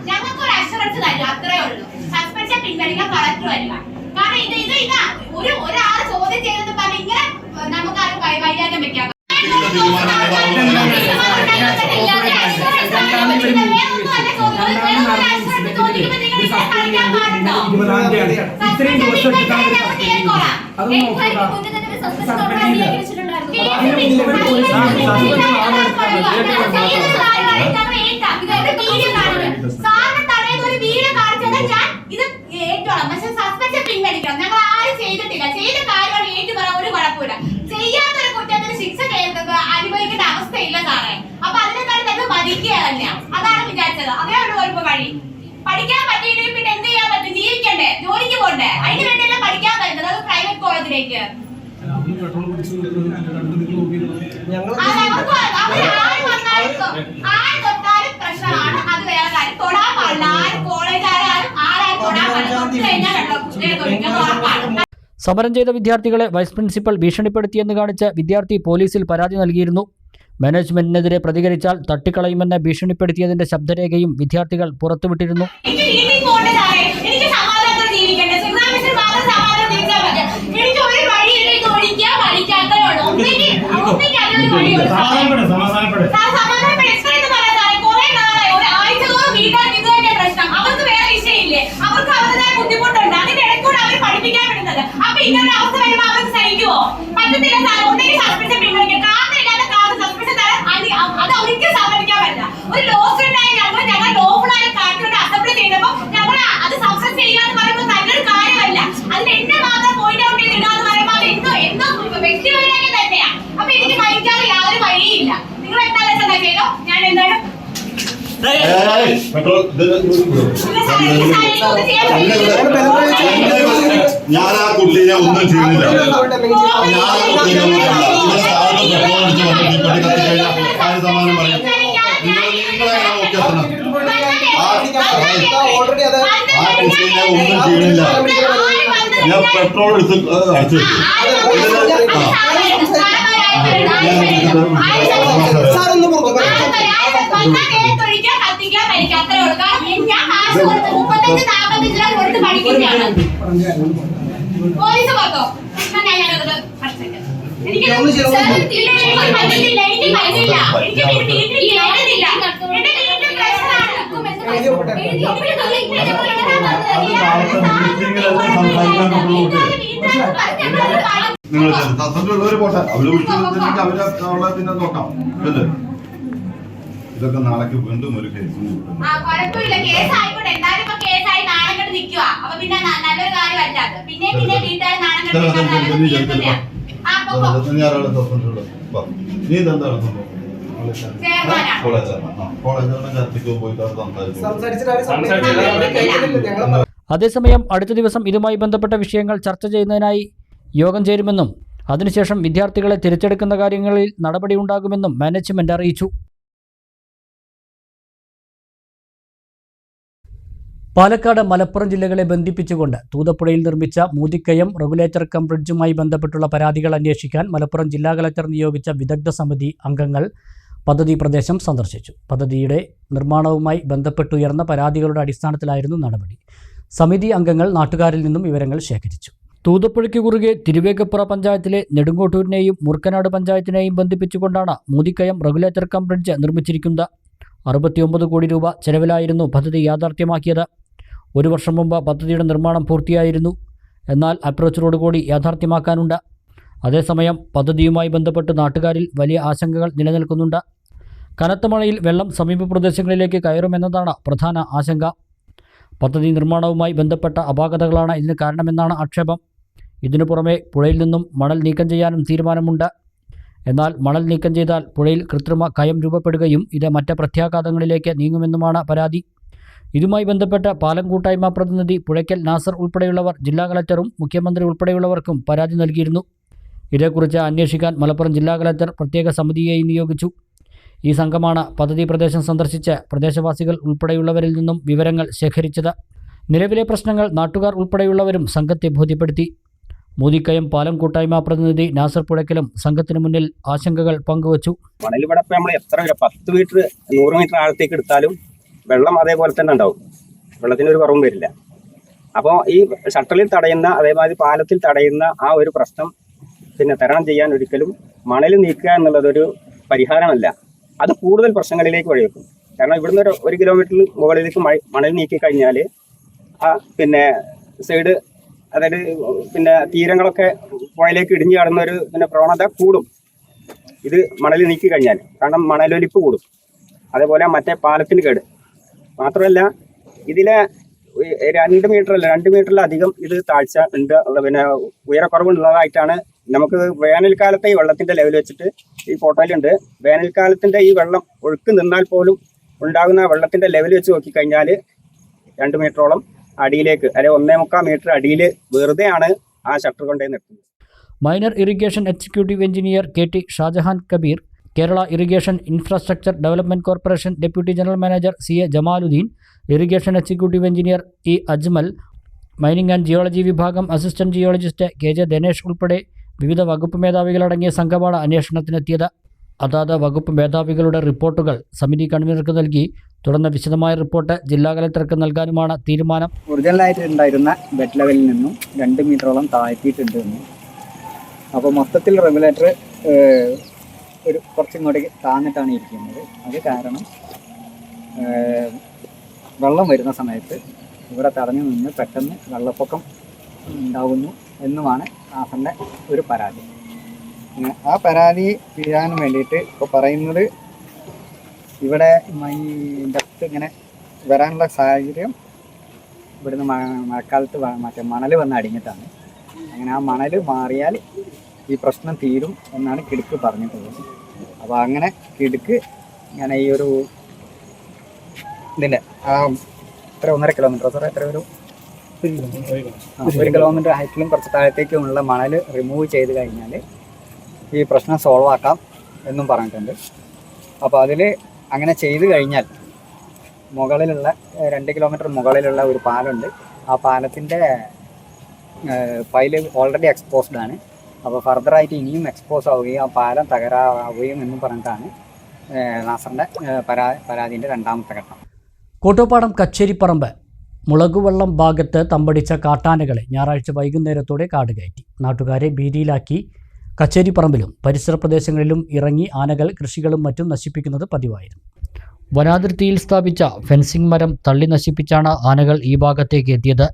ഞങ്ങൾക്ക് ഒരു അഷുറൻസ് തരില്ല, അത്രേ ഉള്ളൂ. സസ്പെൻഷൻ പിൻവലിക്കാൻ കളക്ടറുമല്ല. കാരണം ഒരാൾ ചോദ്യം ചെയ്തെന്ന് പറഞ്ഞ് ഇങ്ങനെ നമുക്ക് അത് വൈകാര്യം വെക്കാം. സാറിന് തടയുന്ന ഒരു വീഡിയോ കാണിച്ചാൽ ഞാൻ ഇത് ഏറ്റോളാം. പക്ഷെ സസ്പെൻഷൻ പിൻവലിക്കണം. ഞങ്ങൾ ആരും ചെയ്തിട്ടില്ല. ചെയ്ത കാര്യങ്ങൾ ഏറ്റു പറയാൻ ഒരു കുഴപ്പമില്ല. ചെയ്യാത്തൊരു കുറ്റത്തിന് ശിക്ഷ അനുഭവിക്കേണ്ട അവസ്ഥയില്ല സാറേ. അപ്പൊ അതിനെക്കാളും തന്നെ മരിക്കുക തന്നെയാണ്. അതാണ് വിചാരിച്ചത്. അതേ ഒരു കുഴപ്പം വഴി. പഠിക്കാൻ പറ്റിയില്ലെങ്കിൽ പിന്നെ എന്ത് ചെയ്യാൻ പറ്റും? ജീവിക്കണ്ടേ, ജോലിക്ക് പോണ്ടേ? അതിന് വേണ്ടിയല്ല പഠിക്കാൻ പറ്റുന്നത്. അത് പ്രൈവറ്റ് കോളേജിലേക്ക് പ്രശ്നമാണ്. അത് വേറെ കാര്യം. തൊടാൻ പാടില്ല. ആരും കോളേജാരും ആരാരും തൊടാൻ പാടില്ല. സമരം ചെയ്ത വിദ്യാർത്ഥികളെ വൈസ് പ്രിൻസിപ്പൽ ഭീഷണിപ്പെടുത്തിയെന്ന് കാണിച്ച് വിദ്യാർത്ഥി പോലീസിൽ പരാതി നൽകിയിരുന്നു. മാനേജ്മെന്റിനെതിരെ പ്രതികരിച്ചാൽ തട്ടിക്കളയുമെന്ന് ഭീഷണിപ്പെടുത്തിയതിന്റെ ശബ്ദരേഖയും വിദ്യാർത്ഥികൾ പുറത്തുവിട്ടിരുന്നു. ബുദ്ധിമുട്ടുണ്ട്. അതിന്റെ ഇടയ്ക്കൂടെ അവർ പഠിപ്പിക്കാൻ വിടുന്നത്. അപ്പൊ ഇങ്ങനെ അവസ്ഥ വരുമ്പോൾ അവർക്ക് സഹിക്കുമോ? പറ്റത്തില്ല സാർ. ഒന്നെങ്കിൽ സസ്പെൻഷൻ പിൻവലിക്കുക. കാരണം ഇല്ലാത്ത കാരണം സസ്പെൻഷൻ തരാൻ അത് ഒരിക്കലും സമ്മതിക്കാൻ പറ്റില്ല. ഒരു ലോ സ്റ്റുഡന്റായി ഞങ്ങൾ ലോഫുള്ളായ കാര്യത്തോട് അസംബ്ലി ചെയ്തപ്പോൾ ഞങ്ങൾ അത് സക്സസ് ചെയ്യാന്ന് പറയുമ്പോൾ നല്ലൊരു കാര്യമല്ല. അതിന് എന്നെ മാത്രം പോയിന്റ് ഔട്ട് ചെയ്തിടാന്ന് പറയുമ്പോൾ അത് എന്തോ വ്യക്തിപരമായി തന്നെയാണ്. അപ്പൊ എനിക്ക് സഹിക്കാതെ യാതൊരു വഴിയില്ല. നിങ്ങൾ എന്താ എന്താ ചെയ്തോ? ഞാൻ എന്താണ് ഞാൻ ആ കുട്ടീനെ ഒന്നും ചെയ്യുന്നില്ല. സമാനം പറയും. ആ കുട്ടീനെ ഒന്നും ചെയ്യുന്നില്ല. ഞാൻ പെട്രോൾ എടുത്ത് അടിച്ചു. പോലീസ് പറഞ്ഞോ എനിക്ക് പറ്റുന്നില്ല. എനിക്ക് പറ്റില്ല. എനിക്ക് വീട്ടിൽ കേറുന്നില്ല. എന്റെ വീട്ടിൽ പ്രശ്നമാണ്. നിങ്ങൾ തന്നിട്ടുള്ളവര് പോട്ടെ, അവര് വിളിച്ചിട്ടുണ്ടെങ്കിൽ അവരെ പിന്നെ നോക്കാം. അല്ലേ, ഇതൊക്കെ നാളേക്ക് വീണ്ടും ഒരു കേസും കുഴപ്പമില്ല, കേസ് ആയിക്കോട്ടെ. എന്തായാലും ഇപ്പൊ കേസായി നാളെ കണ്ട് നിൽക്കുക. അപ്പൊ പിന്നെ നല്ലൊരു കാര്യമല്ല അത്. പിന്നെ വീട്ടുകാർ നാളെ നീ ഇതെന്താണ് സംഭവം? അതേസമയം അടുത്ത ദിവസം ഇതുമായി ബന്ധപ്പെട്ട വിഷയങ്ങൾ ചർച്ച ചെയ്യുന്നതിനായി യോഗം ചേരുമെന്നും അതിനുശേഷം വിദ്യാർത്ഥികളെ തിരിച്ചെടുക്കുന്ന കാര്യങ്ങളിൽ നടപടിയുണ്ടാകുമെന്നും മാനേജ്മെന്റ് അറിയിച്ചു. പാലക്കാട്, മലപ്പുറം ജില്ലകളെ ബന്ധിപ്പിച്ചുകൊണ്ട് തൂതപ്പുഴയിൽ നിർമ്മിച്ച മൂതിക്കയം റെഗുലേറ്റർ കം ബ്രിഡ്ജുമായി ബന്ധപ്പെട്ടുള്ള പരാതികൾ അന്വേഷിക്കാൻ മലപ്പുറം ജില്ലാ കളക്ടർ നിയോഗിച്ച വിദഗ്ധ സമിതി അംഗങ്ങൾ പദ്ധതി പ്രദേശം സന്ദർശിച്ചു. പദ്ധതിയുടെ നിർമ്മാണവുമായി ബന്ധപ്പെട്ടുയർന്ന പരാതികളുടെ അടിസ്ഥാനത്തിലായിരുന്നു നടപടി. സമിതി അംഗങ്ങൾ നാട്ടുകാരിൽ നിന്നും വിവരങ്ങൾ ശേഖരിച്ചു. തൂതപ്പുഴയ്ക്ക് കുറുകെ തിരുവേഗപ്പുറ പഞ്ചായത്തിലെ നെടുങ്കോട്ടൂരിനെയും മുർക്കനാട് പഞ്ചായത്തിനെയും ബന്ധിപ്പിച്ചുകൊണ്ടാണ് മൂതിക്കയം റെഗുലേറ്റർ കം ബ്രിഡ്ജ് നിർമ്മിച്ചിരിക്കുന്നത്. 69 കോടി രൂപ ചെലവിലായിരുന്നു പദ്ധതി യാഥാർത്ഥ്യമാക്കിയത്. 1 വർഷം മുമ്പ് പദ്ധതിയുടെ നിർമ്മാണം പൂർത്തിയായിരുന്നു. എന്നാൽ അപ്രോച്ച് റോഡ് കൂടി യാഥാർത്ഥ്യമാക്കാനുണ്ട്. അതേസമയം പദ്ധതിയുമായി ബന്ധപ്പെട്ട് നാട്ടുകാരിൽ വലിയ ആശങ്കകൾ നിലനിൽക്കുന്നുണ്ട്. കനത്ത മഴയിൽ വെള്ളം സമീപ പ്രദേശങ്ങളിലേക്ക് കയറുമെന്നതാണ് പ്രധാന ആശങ്ക. പദ്ധതി നിർമ്മാണവുമായി ബന്ധപ്പെട്ട അപാകതകളാണ് ഇതിന് കാരണമെന്നാണ് ആക്ഷേപം. ഇതിനു പുറമെ പുഴയിൽ നിന്നും മണൽ നീക്കം ചെയ്യാനും തീരുമാനമുണ്ട്. എന്നാൽ മണൽ നീക്കം ചെയ്താൽ പുഴയിൽ കൃത്രിമ കയം രൂപപ്പെടുകയും ഇത് മറ്റ് പ്രത്യാഘാതങ്ങളിലേക്ക് നീങ്ങുമെന്നുമാണ് പരാതി. ഇതുമായി ബന്ധപ്പെട്ട് പാലം കൂട്ടായ്മ പ്രതിനിധി പുഴയ്ക്കൽ നാസർ ഉൾപ്പെടെയുള്ളവർ ജില്ലാ കളക്ടറും മുഖ്യമന്ത്രി ഉൾപ്പെടെയുള്ളവർക്കും പരാതി നൽകിയിരുന്നു. ഇതേക്കുറിച്ച് അന്വേഷിക്കാൻ മലപ്പുറം ജില്ലാ കളക്ടർ പ്രത്യേക സമിതിയെയും നിയോഗിച്ചു. ഈ സംഘമാണ് പദ്ധതി പ്രദേശം സന്ദർശിച്ച് പ്രദേശവാസികൾ ഉൾപ്പെടെയുള്ളവരിൽ നിന്നും വിവരങ്ങൾ ശേഖരിച്ചത്. നിലവിലെ പ്രശ്നങ്ങൾ നാട്ടുകാർ ഉൾപ്പെടെയുള്ളവരും സംഘത്തെ ബോധ്യപ്പെടുത്തി. മൂതിക്കയം പാലം കൂട്ടായ്മ പ്രതിനിധി നാസർ പുഴയ്ക്കലും സംഘത്തിന് മുന്നിൽ ആശങ്കകൾ പങ്കുവച്ചു. മണൽ ഇവിടെ നമ്മൾ എത്ര 10 മീറ്റർ 100 മീറ്റർ ആഴത്തേക്ക് എടുത്താലും വെള്ളം അതേപോലെ തന്നെ ഉണ്ടാവും. വെള്ളത്തിനൊരു കുറവും വരില്ല. അപ്പോൾ ഈ ഷട്ടറിൽ തടയുന്ന അതേമാതിരി പാലത്തിൽ തടയുന്ന ആ ഒരു പ്രശ്നം പിന്നെ തരണം ചെയ്യാൻ ഒരിക്കലും മണൽ നീക്കുക എന്നുള്ളതൊരു പരിഹാരമല്ല. അത് കൂടുതൽ പ്രശ്നങ്ങളിലേക്ക് വഴിവെക്കും. കാരണം ഇവിടുന്ന് 1 കിലോമീറ്റർ മുകളിലേക്ക് മണൽ നീക്കി കഴിഞ്ഞാൽ ആ പിന്നെ സൈഡ്, അതായത് പിന്നെ തീരങ്ങളൊക്കെ പുഴയിലേക്ക് ഇടിഞ്ഞു കടന്ന ഒരു പിന്നെ പ്രവണത കൂടും ഇത് മണൽ നീക്കി കഴിഞ്ഞാൽ. കാരണം മണലൊലിപ്പ് കൂടും. അതേപോലെ മറ്റേ പാലത്തിന് കേട് മാത്രമല്ല, ഇതിലെ 2 മീറ്ററല്ല 2 മീറ്ററിലധികം ഇത് താഴ്ച ഉണ്ട്, പിന്നെ ഉയരക്കുറവുള്ളതായിട്ടാണ് നമുക്ക് വേനൽക്കാലത്തെ ഈ വെള്ളത്തിന്റെ ലെവൽ വെച്ചിട്ട് ഈ ഫോട്ടോയിലുണ്ട്. വേനൽക്കാലത്തിന്റെ ഈ വെള്ളം ഒഴുക്ക് നിന്നാൽ പോലും ഉണ്ടാകുന്ന വെള്ളത്തിന്റെ ലെവൽ വെച്ച് നോക്കിക്കഴിഞ്ഞാൽ 2 മീറ്ററോളം അടിയിലേക്ക്, അല്ലെങ്കിൽ 1.25 മീറ്റർ അടിയിൽ വെറുതെയാണ് ആ ഷട്ടർ കൊണ്ടേ നിർത്തുന്നത്. Minor irrigation executive engineer KT Shajahan Kabir, Kerala irrigation infrastructure development corporation deputy general manager CA Jamaluddin, irrigation executive engineer E Ajmal, mining and geology വിഭാഗം അസിസ്റ്റന്റ് ജിയോളജിസ്റ്റ് KJ ദിനേശ് ഉൾപ്പെടെ വിവിധ വകുപ്പ് മേധാവികളടങ്ങിയ സംഘമാണ് അന്വേഷണത്തിനെത്തിയത്. അതാത് വകുപ്പ് മേധാവികളുടെ റിപ്പോർട്ടുകൾ സമിതി കൺവീനർക്ക് നൽകി തുടർന്ന് വിശദമായ റിപ്പോർട്ട് ജില്ലാ കലക്ടർക്ക് നൽകാനുമാണ് തീരുമാനം. ഒറിജിനലായിട്ട് ഉണ്ടായിരുന്ന ബെഡ് ലെവലിൽ നിന്നും 2 മീറ്ററോളം താഴ്ത്തിയിട്ടുണ്ട് എന്ന്. അപ്പോൾ മൊത്തത്തിൽ റെഗുലേറ്റർ ഒരു കുറച്ചിങ്ങോട്ടേക്ക് താഴ്ന്നിട്ടാണ് ഇരിക്കുന്നത്. അത് കാരണം വെള്ളം വരുന്ന സമയത്ത് ഇവിടെ തടഞ്ഞു നിന്ന് പെട്ടെന്ന് വെള്ളപ്പൊക്കം ഉണ്ടാകുന്നു എന്നുമാണ് നാസറിൻ്റെ ഒരു പരാതി. ആ പരാതി തീരാൻ വേണ്ടിയിട്ട് ഇപ്പോൾ പറയുന്നത് ഇവിടെ ഈ ഡെപ്ത് ഇങ്ങനെ വരാനുള്ള സാഹചര്യം ഇവിടുന്ന് മഴക്കാലത്ത് മറ്റേ മണൽ വന്ന് അടിഞ്ഞിട്ടാണ്. അങ്ങനെ ആ മണൽ മാറിയാൽ ഈ പ്രശ്നം തീരും എന്നാണ് കിടുക്ക് പറഞ്ഞിട്ടുള്ളത്. അപ്പോൾ അങ്ങനെ കിടുക്ക് ഇങ്ങനെ ഈ ഒരു ഇതിൻ്റെ ആ എത്ര 1.5 കിലോമീറ്റർ സാറേ എത്ര ഒരു 1 കിലോമീറ്റർ ഹൈറ്റിലും കുറച്ച് താഴത്തേക്കുമുള്ള മണൽ റിമൂവ് ചെയ്ത് കഴിഞ്ഞാൽ ഈ പ്രശ്നം സോൾവ് ആക്കാം എന്നും പറഞ്ഞിട്ടുണ്ട്. അപ്പോൾ അതിൽ അങ്ങനെ ചെയ്ത് കഴിഞ്ഞാൽ മുകളിലുള്ള 2 കിലോമീറ്റർ മുകളിലുള്ള ഒരു പാലമുണ്ട്. ആ പാലത്തിൻ്റെ പൈല് ഓൾറെഡി എക്സ്പോസ്ഡ് ആണ്. അപ്പോൾ ഫർദറായിട്ട് ഇനിയും എക്സ്പോസ് ആവുകയും ആ പാലം തകരാവുകയും എന്നും പറഞ്ഞിട്ടാണ് നാസറിൻ്റെ പരാതിൻ്റെ 2ാമത്തെ ഘട്ടം. കോട്ടോപ്പാടം കച്ചേരിപ്പറമ്പ് മുളകുവള്ളം ഭാഗത്ത് തമ്പടിച്ച കാട്ടാനകളെ ഞായറാഴ്ച വൈകുന്നേരത്തോടെ കാടുകയറ്റി. നാട്ടുകാരെ ഭീതിയിലാക്കി കച്ചേരിപ്പറമ്പിലും പരിസര പ്രദേശങ്ങളിലും ഇറങ്ങി ആനകൾ കൃഷികളും മറ്റും നശിപ്പിക്കുന്നത് പതിവായിരുന്നു. വനാതിർത്തിയിൽ സ്ഥാപിച്ച ഫെൻസിംഗ് മരം തള്ളി നശിപ്പിച്ചാണ് ആനകൾ ഈ ഭാഗത്തേക്ക് എത്തിയത്.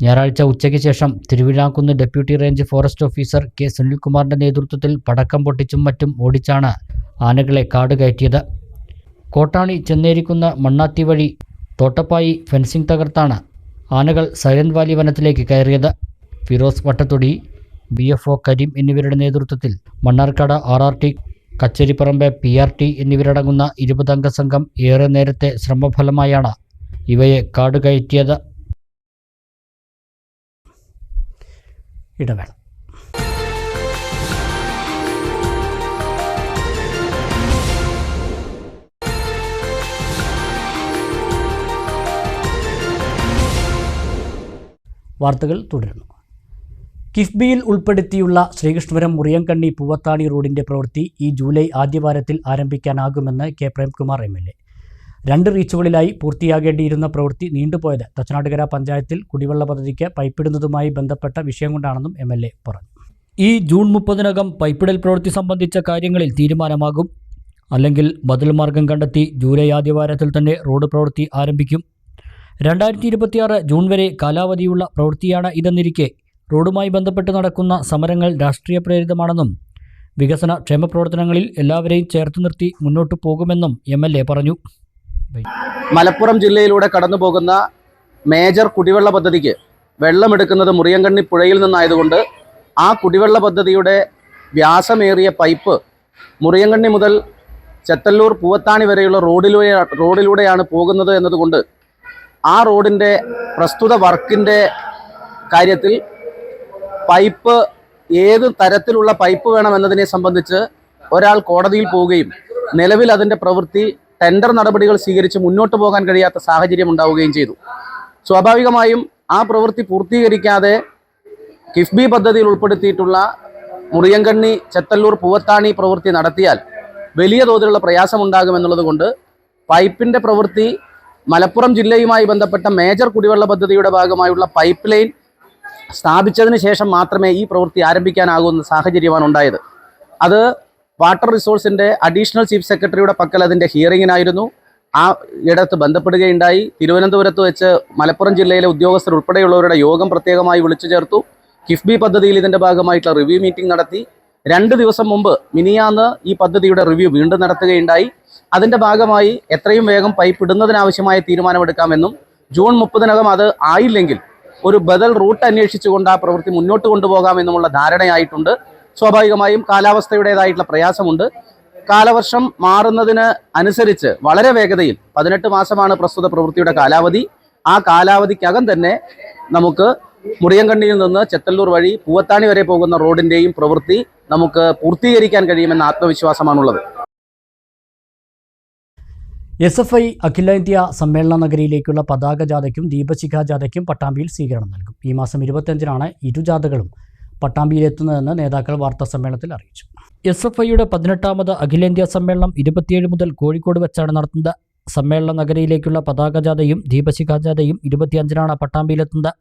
ഞായറാഴ്ച ഉച്ചയ്ക്ക് ശേഷം Thiruvizhamkunnu deputy range forest officer K സുനിൽകുമാറിൻ്റെ നേതൃത്വത്തിൽ പടക്കം പൊട്ടിച്ചും മറ്റും ഓടിച്ചാണ് ആനകളെ കാട് കയറ്റിയത്. കോട്ടാണി ചെന്നേരിക്കുന്ന് മണ്ണാത്തി വഴി തോട്ടപ്പായി ഫെൻസിംഗ് തകർത്താണ് ആനകൾ സൈലന്റ് വാലി വനത്തിലേക്ക് കയറിയത്. ഫിറോസ് വട്ടത്തൊടി, BFO കരീം എന്നിവരുടെ നേതൃത്വത്തിൽ മണ്ണാർക്കാട് RRT, കച്ചേരിപ്പറമ്പ് PRT എന്നിവരടങ്ങുന്ന 20 അംഗ സംഘം ഏറെ നേരത്തെ ശ്രമഫലമായാണ് ഇവയെ കാടുകയറ്റിയത്. ഇടവേള. വാർത്തകൾ തുടരുന്നു. കിഫ്ബിയിൽ ഉൾപ്പെടുത്തിയുള്ള ശ്രീകൃഷ്ണപുരം മുറിയങ്കണ്ണി പൂവത്താണി റോഡിൻ്റെ പ്രവൃത്തി ഈ ജൂലൈ ആദ്യവാരത്തിൽ ആരംഭിക്കാനാകുമെന്ന് K. പ്രേംകുമാർ MLA. 2 റീച്ചുകളിലായി പൂർത്തിയാകേണ്ടിയിരുന്ന പ്രവൃത്തി നീണ്ടുപോയത് തച്ചനാട്ടുകര പഞ്ചായത്തിൽ കുടിവെള്ള പദ്ധതിക്ക് പൈപ്പിടുന്നതുമായി ബന്ധപ്പെട്ട വിഷയം കൊണ്ടാണെന്നും MLA പറഞ്ഞു. ഈ ജൂൺ 30-നകം പൈപ്പിടൽ പ്രവൃത്തി സംബന്ധിച്ച കാര്യങ്ങളിൽ തീരുമാനമാകും. അല്ലെങ്കിൽ ബദൽ മാർഗം കണ്ടെത്തി ജൂലൈ ആദ്യവാരത്തിൽ തന്നെ റോഡ് പ്രവൃത്തി ആരംഭിക്കും. 2026 ജൂൺ വരെ കാലാവധിയുള്ള പ്രവൃത്തിയാണ് ഇതെന്നിരിക്കെ റോഡുമായി ബന്ധപ്പെട്ട് നടക്കുന്ന സമരങ്ങൾ രാഷ്ട്രീയ പ്രേരിതമാണെന്നും വികസന ക്ഷേമ പ്രവർത്തനങ്ങളിൽ എല്ലാവരെയും ചേർത്ത് നിർത്തി മുന്നോട്ടു പോകുമെന്നും MLA പറഞ്ഞു. മലപ്പുറം ജില്ലയിലൂടെ കടന്നു പോകുന്ന മേജർ കുടിവെള്ള പദ്ധതിക്ക് വെള്ളമെടുക്കുന്നത് മുറിയങ്കണ്ണി പുഴയിൽ നിന്നായതുകൊണ്ട് ആ കുടിവെള്ള പദ്ധതിയുടെ വ്യാസമേറിയ പൈപ്പ് മുറിയങ്കണ്ണി മുതൽ ചെത്തല്ലൂർ പൂവത്താണി വരെയുള്ള റോഡിലൂടെയാണ് പോകുന്നത് എന്നതുകൊണ്ട് ആ റോഡിൻ്റെ പ്രസ്തുത വർക്കിൻ്റെ കാര്യത്തിൽ പൈപ്പ് ഏത് തരത്തിലുള്ള പൈപ്പ് വേണമെന്നതിനെ സംബന്ധിച്ച് ഒരാൾ കോടതിയിൽ പോവുകയും നിലവിൽ അതിൻ്റെ പ്രവൃത്തി ടെൻഡർ നടപടികൾ സ്വീകരിച്ച് മുന്നോട്ട് പോകാൻ കഴിയാത്ത സാഹചര്യം ഉണ്ടാവുകയും ചെയ്തു. സ്വാഭാവികമായും ആ പ്രവൃത്തി പൂർത്തീകരിക്കാതെ കിഫ്ബി പദ്ധതിയിൽ ഉൾപ്പെടുത്തിയിട്ടുള്ള മുറിയങ്കണ്ണി ചെത്തല്ലൂർ പൂവത്താണി പ്രവൃത്തി നടത്തിയാൽ വലിയ തോതിലുള്ള പ്രയാസമുണ്ടാകുമെന്നുള്ളത് കൊണ്ട് പൈപ്പിൻ്റെ പ്രവൃത്തി മലപ്പുറം ജില്ലയുമായി ബന്ധപ്പെട്ട മേജർ കുടിവെള്ള പദ്ധതിയുടെ ഭാഗമായുള്ള പൈപ്പ് ലൈൻ സ്ഥാപിച്ചതിന് ശേഷം മാത്രമേ ഈ പ്രവൃത്തി ആരംഭിക്കാനാകുന്ന സാഹചര്യമാണ് ഉണ്ടായത്. അത് വാട്ടർ റിസോഴ്സിൻ്റെ അഡീഷണൽ ചീഫ് സെക്രട്ടറിയുടെ പക്കൽ അതിൻ്റെ ഹിയറിങ്ങിനായിരുന്നു. ആ ഇടത്ത് ബന്ധപ്പെടുകയുണ്ടായി. തിരുവനന്തപുരത്ത് വെച്ച് മലപ്പുറം ജില്ലയിലെ ഉദ്യോഗസ്ഥർ ഉൾപ്പെടെയുള്ളവരുടെ യോഗം പ്രത്യേകമായി വിളിച്ചു ചേർത്തു. കിഫ്ബി പദ്ധതിയിൽ ഇതിൻ്റെ ഭാഗമായിട്ടുള്ള റിവ്യൂ മീറ്റിംഗ് നടത്തി. 2 ദിവസം മുമ്പ് മിനിയാന്ന് ഈ പദ്ധതിയുടെ റിവ്യൂ വീണ്ടും നടത്തുകയുണ്ടായി. അതിൻ്റെ ഭാഗമായി എത്രയും വേഗം പൈപ്പ് ഇടുന്നതിനാവശ്യമായ തീരുമാനമെടുക്കാമെന്നും ജൂൺ 30-നകം അത് ആയില്ലെങ്കിൽ ഒരു ബദൽ റൂട്ട് അന്വേഷിച്ചുകൊണ്ട് ആ പ്രവൃത്തി മുന്നോട്ട് കൊണ്ടുപോകാമെന്നുമുള്ള ധാരണയായിട്ടുണ്ട്. സ്വാഭാവികമായും കാലാവസ്ഥയുടേതായിട്ടുള്ള പ്രയാസമുണ്ട്. കാലവർഷം മാറുന്നതിന് അനുസരിച്ച് വളരെ വേഗതയിൽ 18 മാസമാണ് പ്രസ്തുത പ്രവൃത്തിയുടെ കാലാവധി. ആ കാലാവധിക്കകം തന്നെ നമുക്ക് മുറിയങ്കണ്ണിയിൽ നിന്ന് ചെത്തല്ലൂർ വഴി പൂവത്താണി വരെ പോകുന്ന റോഡിൻ്റെയും പ്രവൃത്തി നമുക്ക് പൂർത്തീകരിക്കാൻ കഴിയുമെന്ന ആത്മവിശ്വാസമാണുള്ളത്. SFI അഖിലേന്ത്യാ സമ്മേളന നഗരിയിലേക്കുള്ള പതാക ജാഥയ്ക്കും ദീപശിഖാ ജാഥയ്ക്കും പട്ടാമ്പിയിൽ സ്വീകരണം നൽകും. ഈ മാസം 25-നാണ് ഇരു ജാഥകളും പട്ടാമ്പിയിലെത്തുന്നതെന്ന് നേതാക്കൾ വാർത്താസമ്മേളനത്തിൽ അറിയിച്ചു. SFIയുടെ 18ാമത് അഖിലേന്ത്യാ സമ്മേളനം 27 മുതൽ കോഴിക്കോട് വെച്ചാണ് നടത്തുന്നത്. സമ്മേളന നഗരിയിലേക്കുള്ള പതാക ജാഥയും ദീപശിഖാ ജാഥയും 25-നാണ് പട്ടാമ്പിയിലെത്തുന്നത്.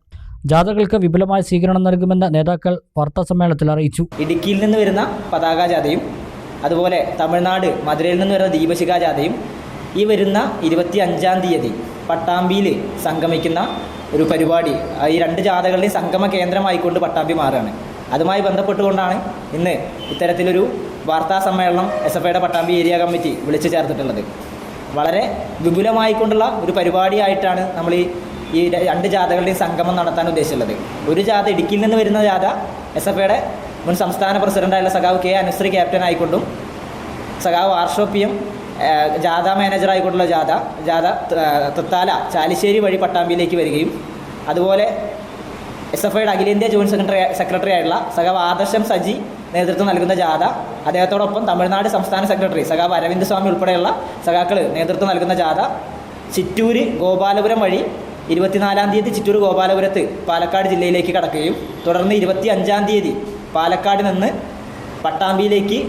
ജാഥകൾക്ക് വിപുലമായ സ്വീകരണം നൽകുമെന്ന് നേതാക്കൾ വാർത്താസമ്മേളനത്തിൽ അറിയിച്ചു. ഇടുക്കിയിൽ നിന്ന് വരുന്ന പതാക ജാഥയും അതുപോലെ തമിഴ്നാട് മധുരയിൽ നിന്ന് വരുന്ന ദീപശിഖാ ജാഥയും ഈ വരുന്ന 25-ാം തീയതി പട്ടാമ്പിയിൽ സംഗമിക്കുന്ന ഒരു പരിപാടി, ഈ 2 ജാഥകളുടെയും സംഗമ കേന്ദ്രമായിക്കൊണ്ട് പട്ടാമ്പി മാറുകയാണ്. അതുമായി ബന്ധപ്പെട്ടുകൊണ്ടാണ് ഇന്ന് ഇത്തരത്തിലൊരു വാർത്താ സമ്മേളനം SFIയുടെ പട്ടാമ്പി ഏരിയ കമ്മിറ്റി വിളിച്ചു ചേർത്തിട്ടുള്ളത്. വളരെ വിപുലമായിക്കൊണ്ടുള്ള ഒരു പരിപാടിയായിട്ടാണ് നമ്മൾ ഈ 2 ജാഥകളുടെയും സംഗമം നടത്താൻ ഉദ്ദേശിച്ചുള്ളത്. ഒരു ജാഥ ഇടുക്കിയിൽ നിന്ന് വരുന്ന ജാഥ SFIയുടെ മുൻ സംസ്ഥാന പ്രസിഡൻ്റായുള്ള സഖാവ് K. അനുശ്രീ ക്യാപ്റ്റൻ ആയിക്കൊണ്ടും സഖാവ് ആർഷോപ്പിയും ജാഥ മാനേജറായിക്കൊണ്ടുള്ള ജാഥ തൃത്താല ചാലിശ്ശേരി വഴി പട്ടാമ്പിയിലേക്ക് വരികയും അതുപോലെ SFIയുടെ അഖിലേന്ത്യാ ജോയിൻറ്റ് സെക്രട്ടറി ആയിട്ടുള്ള സഖാവ് ആദർശം സജി നേതൃത്വം നൽകുന്ന ജാഥ, അദ്ദേഹത്തോടൊപ്പം തമിഴ്നാട് സംസ്ഥാന സെക്രട്ടറി സഖാവ് അരവിന്ദ് സ്വാമി ഉൾപ്പെടെയുള്ള സഖാക്കൾ നേതൃത്വം നൽകുന്ന ജാഥ ചിറ്റൂര് ഗോപാലപുരം വഴി 24-ാം തീയതി ചിറ്റൂർ ഗോപാലപുരത്ത് പാലക്കാട് ജില്ലയിലേക്ക് കടക്കുകയും തുടർന്ന് 25-ാം തീയതി പാലക്കാട് നിന്ന് പട്ടാമ്പിയിലേക്ക്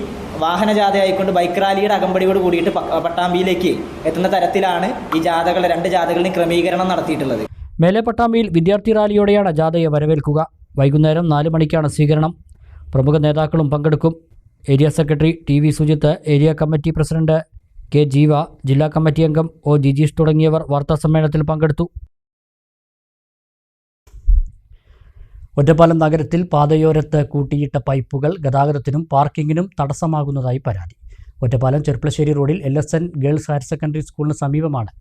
വാഹനജാഥയായിക്കൊണ്ട് ബൈക്ക് റാലിയുടെ അകമ്പടിയോട് കൂടിയിട്ട് പട്ടാമ്പിയിലേക്ക് എത്തുന്ന തരത്തിലാണ് ഈ ജാഥകളുടെ 2 ജാഥകളുടെയും ക്രമീകരണം നടത്തിയിട്ടുള്ളത്. മേലെ പട്ടാമ്പിയിൽ വിദ്യാർത്ഥി റാലിയോടെയാണ് ജാഥയെ വരവേൽക്കുക. വൈകുന്നേരം 4 മണിക്കാണ് സ്വീകരണം. പ്രമുഖ നേതാക്കളും പങ്കെടുക്കും. Area secretary T V Sujith, area committee president K Jeeva, ജില്ലാ കമ്മിറ്റി അംഗം ഒ ജിജീഷ് തുടങ്ങിയവർ വാർത്താസമ്മേളനത്തിൽ പങ്കെടുത്തു. ഒറ്റപ്പാലം നഗരത്തിൽ പാതയോരത്ത് കൂട്ടിയിട്ട പൈപ്പുകൾ ഗതാഗതത്തിനും പാർക്കിങ്ങിനും തടസ്സമാകുന്നതായി പരാതി. ഒറ്റപ്പാലം ചെർപ്പളശ്ശേരി റോഡിൽ LSN ഗേൾസ് ഹയർ സെക്കൻഡറി സ്കൂളിന് സമീപമാണ്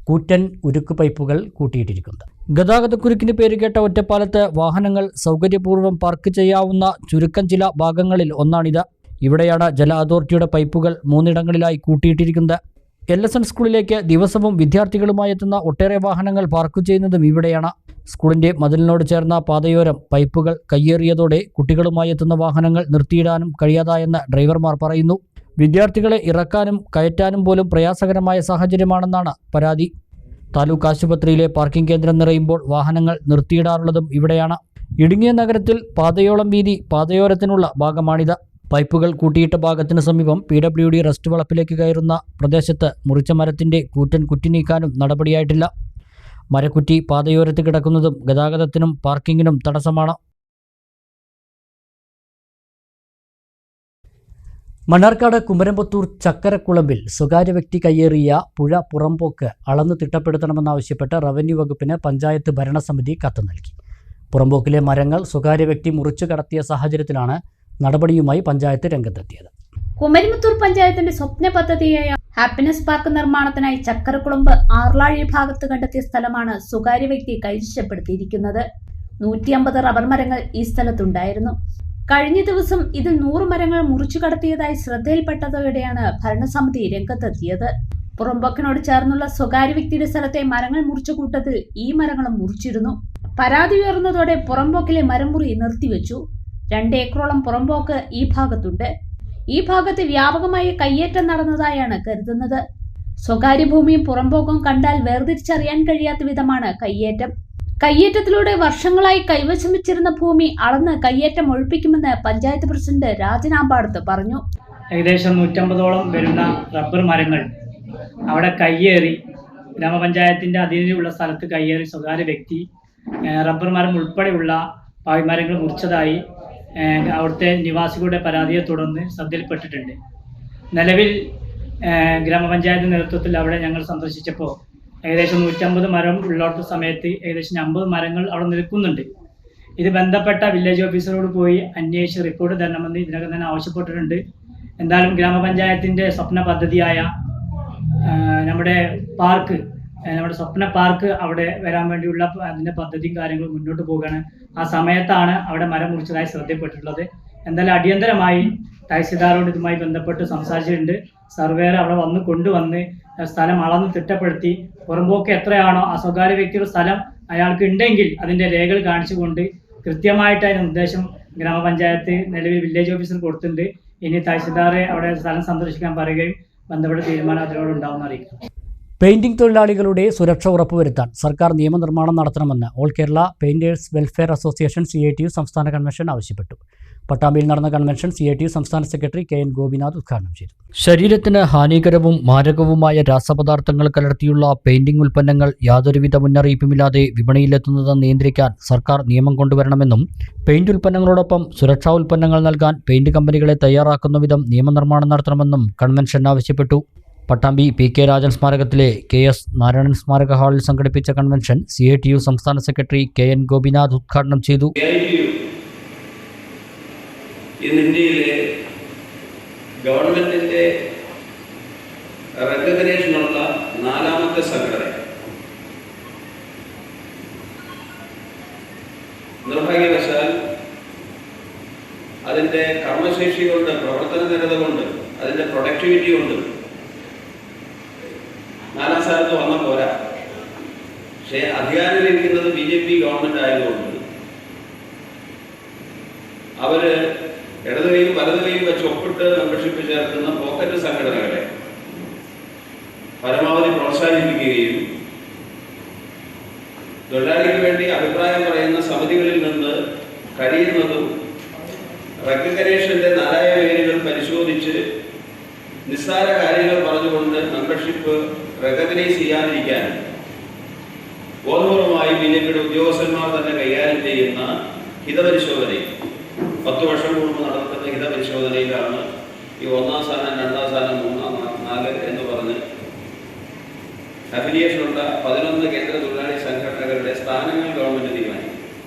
കൂറ്റൻ ഉരുക്ക് പൈപ്പുകൾ കൂട്ടിയിട്ടിരിക്കുന്നത്. ഗതാഗതക്കുരുക്കിന് പേരുകേട്ട ഒറ്റപ്പാലത്ത് വാഹനങ്ങൾ സൗകര്യപൂർവ്വം പാർക്ക് ചെയ്യാവുന്ന ചുരുക്കം ചില ഭാഗങ്ങളിൽ ഒന്നാണിത്. ഇവിടെയാണ് ജല അതോറിറ്റിയുടെ പൈപ്പുകൾ 3 ഇടങ്ങളിലായി കൂട്ടിയിട്ടിരിക്കുന്നത്. LSN സ്കൂളിലേക്ക് ദിവസവും വിദ്യാർത്ഥികളുമായി എത്തുന്ന ഒട്ടേറെ വാഹനങ്ങൾ പാർക്ക് ചെയ്യുന്നതും ഇവിടെയാണ്. സ്കൂളിൻ്റെ മതിലിനോട് ചേർന്ന പാതയോരം പൈപ്പുകൾ കയ്യേറിയതോടെ കുട്ടികളുമായി എത്തുന്ന വാഹനങ്ങൾ നിർത്തിയിടാനും കഴിയാതായെന്ന് ഡ്രൈവർമാർ പറയുന്നു. വിദ്യാർത്ഥികളെ ഇറക്കാനും കയറ്റാനും പോലും പ്രയാസകരമായ സാഹചര്യമാണെന്നാണ് പരാതി. താലൂക്ക് ആശുപത്രിയിലെ പാർക്കിംഗ് കേന്ദ്രം നിറയുമ്പോൾ വാഹനങ്ങൾ നിർത്തിയിടാറുള്ളതും ഇവിടെയാണ്. ഇടുങ്ങിയ നഗരത്തിൽ പാതയോളം വീതി പാതയോരത്തിനുള്ള ഭാഗമാണിത്. പൈപ്പുകൾ കൂട്ടിയിട്ട ഭാഗത്തിന് സമീപം PWD റെസ്റ്റ് വളപ്പിലേക്ക് കയറുന്ന പ്രദേശത്ത് മുറിച്ച മരത്തിൻ്റെ കൂറ്റൻ കുറ്റി നീക്കാനും നടപടിയായിട്ടില്ല. മരക്കുറ്റി പാതയോരത്ത് കിടക്കുന്നതും ഗതാഗതത്തിനും പാർക്കിങ്ങിനും തടസ്സമാണ്. മണ്ണാർക്കാട് കുമരമ്പത്തൂർ ചക്കരക്കുളമ്പിൽ സ്വകാര്യ വ്യക്തി കയ്യേറിയ പുഴ പുറമ്പോക്ക് അളന്ന് തിട്ടപ്പെടുത്തണമെന്നാവശ്യപ്പെട്ട് റവന്യൂ വകുപ്പിന് പഞ്ചായത്ത് ഭരണസമിതി കത്ത് നൽകി. പുറമ്പോക്കിലെ മരങ്ങൾ സ്വകാര്യ വ്യക്തി മുറിച്ചു കടത്തിയ സാഹചര്യത്തിലാണ് നടപടിയുമായി പഞ്ചായത്ത് രംഗത്തെത്തിയത്. കുമരമ്പത്തൂർ പഞ്ചായത്തിന്റെ സ്വപ്ന പദ്ധതിയായ ഹാപ്പിനെസ് പാർക്ക് നിർമ്മാണത്തിനായി ചക്കരക്കുളമ്പ് ആർലാഴി ഭാഗത്ത് കണ്ടെത്തിയ സ്ഥലമാണ് സ്വകാര്യ വ്യക്തി കൈവശപ്പെടുത്തിയിരിക്കുന്നത്. 150 റബ്ബർ മരങ്ങൾ ഈ സ്ഥലത്തുണ്ടായിരുന്നു. കഴിഞ്ഞ ദിവസം ഇതിൽ 100 മരങ്ങൾ മുറിച്ചു കടത്തിയതായി ശ്രദ്ധയിൽപ്പെട്ടതോടെയാണ് ഭരണസമിതി രംഗത്തെത്തിയത്. പുറമ്പോക്കിനോട് ചേർന്നുള്ള സ്വകാര്യ വ്യക്തിയുടെ സ്ഥലത്തെ മരങ്ങൾ മുറിച്ച കൂട്ടത്തിൽ ഈ മരങ്ങളും മുറിച്ചിരുന്നു. പരാതി ഉയർന്നതോടെ പുറമ്പോക്കിലെ മരംമുറി നിർത്തിവെച്ചു. 2 ഏക്കറോളം പുറമ്പോക്ക് ഈ ഭാഗത്തുണ്ട്. ഈ ഭാഗത്ത് വ്യാപകമായി കയ്യേറ്റം നടന്നതായാണ് കരുതുന്നത്. സ്വകാര്യ ഭൂമിയും പുറമ്പോക്കും കണ്ടാൽ വേർതിരിച്ചറിയാൻ കഴിയാത്ത വിധമാണ് കയ്യേറ്റം. കയ്യേറ്റത്തിലൂടെ വർഷങ്ങളായി കൈവശം വെച്ചിരുന്ന ഭൂമി അളന്ന് കയ്യേറ്റം ഒഴിപ്പിക്കുമെന്ന് പഞ്ചായത്ത് പ്രസിഡന്റ് രാജനാമ്പാടത്ത് പറഞ്ഞു. ഏകദേശം 150ഓളം വരുന്ന റബ്ബർ മരങ്ങൾ അവിടെ കയ്യേറി, ഗ്രാമപഞ്ചായത്തിന്റെ അധീനതയിലുള്ള സ്ഥലത്ത് കയ്യേറി സ്വകാര്യ വ്യക്തി റബ്ബർ മരം ഉൾപ്പെടെയുള്ള പായ്മരങ്ങൾ മുറിച്ചതായി അവിടുത്തെ നിവാസികളുടെ പരാതിയെ തുടർന്ന് ശ്രദ്ധയിൽപ്പെട്ടിട്ടുണ്ട്. നിലവിൽ ഗ്രാമപഞ്ചായത്ത് നേതൃത്വത്തിൽ അവിടെ ഞങ്ങൾ സന്ദർശിച്ചപ്പോൾ ഏകദേശം 150 മരം ഉള്ളിടത്ത സമയത്ത് ഏകദേശം 50 മരങ്ങൾ അവിടെ നിൽക്കുന്നുണ്ട്. ഇത് ബന്ധപ്പെട്ട വില്ലേജ് ഓഫീസറോട് പോയി അന്വേഷിച്ച് റിപ്പോർട്ട് തരണമെന്ന് ഇതിനകം തന്നെ ആവശ്യപ്പെട്ടിട്ടുണ്ട്. എന്തായാലും ഗ്രാമപഞ്ചായത്തിൻ്റെ സ്വപ്ന പദ്ധതിയായ നമ്മുടെ സ്വപ്ന പാർക്ക് അവിടെ വരാൻ വേണ്ടിയുള്ള അതിൻ്റെ പദ്ധതിയും കാര്യങ്ങളും മുന്നോട്ട് പോവുകയാണ്. ആ സമയത്താണ് അവിടെ മരം മുറിച്ചതായി ശ്രദ്ധപ്പെട്ടിട്ടുള്ളത്. എന്തായാലും അടിയന്തരമായി തഹസിൽദാരോട് ഇതുമായി ബന്ധപ്പെട്ട് സംസാരിച്ചിട്ടുണ്ട്. സർവേയർ അവിടെ കൊണ്ടുവന്ന് സ്ഥലം അളന്ന് തിട്ടപ്പെടുത്തി പുറമ്പോക്ക് എത്രയാണോ ആ സ്വകാര്യ വ്യക്തിയുടെ സ്ഥലം അയാൾക്ക് ഉണ്ടെങ്കിൽ അതിൻ്റെ രേഖകൾ കാണിച്ചുകൊണ്ട് കൃത്യമായിട്ട് അതിന് നിർദ്ദേശം ഗ്രാമപഞ്ചായത്ത് നിലവിൽ വില്ലേജ് ഓഫീസർ കൊടുത്തിട്ടുണ്ട്. ഇനി തഹസിൽദാറെ അവിടെ സ്ഥലം സന്ദർശിക്കാൻ പറയുകയും ബന്ധപ്പെട്ട തീരുമാനം അതിനോടുണ്ടാവുമെന്ന് അറിയിക്കും. പെയിന്റിംഗ് തൊഴിലാളികളുടെ സുരക്ഷ ഉറപ്പുവരുത്താൻ സർക്കാർ നിയമനിർമ്മാണം നടത്തണമെന്ന് all Kerala painters welfare association CITU സംസ്ഥാന കൺവെൻഷൻ ആവശ്യപ്പെട്ടു. പട്ടാമ്പിയിൽ നടന്ന കൺവെൻഷൻ CITU സംസ്ഥാന സെക്രട്ടറി KN ഗോപിനാഥ് ഉദ്ഘാടനം ചെയ്തു. ശരീരത്തിന് ഹാനികരവും മാരകവുമായ രാസപദാർത്ഥങ്ങൾ കലർത്തിയുള്ള പെയിന്റിംഗ് ഉൽപ്പന്നങ്ങൾ യാതൊരുവിധ മുന്നറിയിപ്പുമില്ലാതെ വിപണിയിലെത്തുന്നത് നിയന്ത്രിക്കാൻ സർക്കാർ നിയമം കൊണ്ടുവരണമെന്നും പെയിന്റ് ഉൽപ്പന്നങ്ങളോടൊപ്പം സുരക്ഷാ ഉൽപ്പന്നങ്ങൾ നൽകാൻ പെയിന്റ് കമ്പനികളെ തയ്യാറാക്കുന്ന വിധം നിയമനിർമ്മാണം നടത്തണമെന്നും കൺവെൻഷൻ ആവശ്യപ്പെട്ടു. പട്ടാമ്പി PK രാജൻ സ്മാരകത്തിലെ KS നാരായണൻ സ്മാരക ഹാളിൽ സംഘടിപ്പിച്ച കൺവെൻഷൻ CITU സംസ്ഥാന സെക്രട്ടറി KN ഗോപിനാഥ് ഉദ്ഘാടനം ചെയ്തു. ഇന്ന് ഇന്ത്യയിലെ ഗവൺമെന്റിന്റെ റെക്കഗ്നേഷനുള്ള 4ാമത്തെ സംഘടന. നിർഭാഗ്യവശാൽ അതിന്റെ കർമ്മശേഷി കൊണ്ട്, പ്രവർത്തന നിരത കൊണ്ട്, അതിന്റെ പ്രൊഡക്ടിവിറ്റി കൊണ്ട് 4ാം സ്ഥാനത്ത് വന്ന പോരാ. പക്ഷേ അധികാരത്തിലിരിക്കുന്നത് BJP ഗവൺമെന്റ് ആയതുകൊണ്ട് അവര് ഇടതുകൈയും വലതുകൈയും വെച്ച് ഒപ്പിട്ട് മെമ്പർഷിപ്പ് ചേർക്കുന്ന പോക്കറ്റ് സംഘടനകളെ പരമാവധി പ്രോത്സാഹിപ്പിക്കുകയും തൊഴിലാളിക്ക് വേണ്ടി അഭിപ്രായം പറയുന്ന സമിതികളിൽ നിന്ന് കഴിയുന്നതും റെക്കഗ്നേഷന്റെ 4 വേരുകൾ പരിശോധിച്ച് നിസ്സാര കാര്യങ്ങൾ പറഞ്ഞുകൊണ്ട് മെമ്പർഷിപ്പ് റെക്കഗ്നൈസ് ചെയ്യാതിരിക്കാൻ ബോധപൂർവമായി ബിജെപിയുടെ ഉദ്യോഗസ്ഥന്മാർ തന്നെ കൈകാര്യം ചെയ്യുന്ന ഹിതപരിശോധനയിൽ 10 വർഷം മുമ്പ് നടത്തുന്ന ഹിതപരിശോധനയിലാണ് ഈ 1ാം സ്ഥാനം 2ാം സ്ഥാനം 3, 4 എന്ന് പറഞ്ഞ് അഫിലിയേഷനുള്ള 11 കേന്ദ്ര തൊഴിലാളി സംഘടനകളുടെ സ്ഥാനങ്ങൾ ഗവൺമെന്റ് തീരുമാനിക്കും.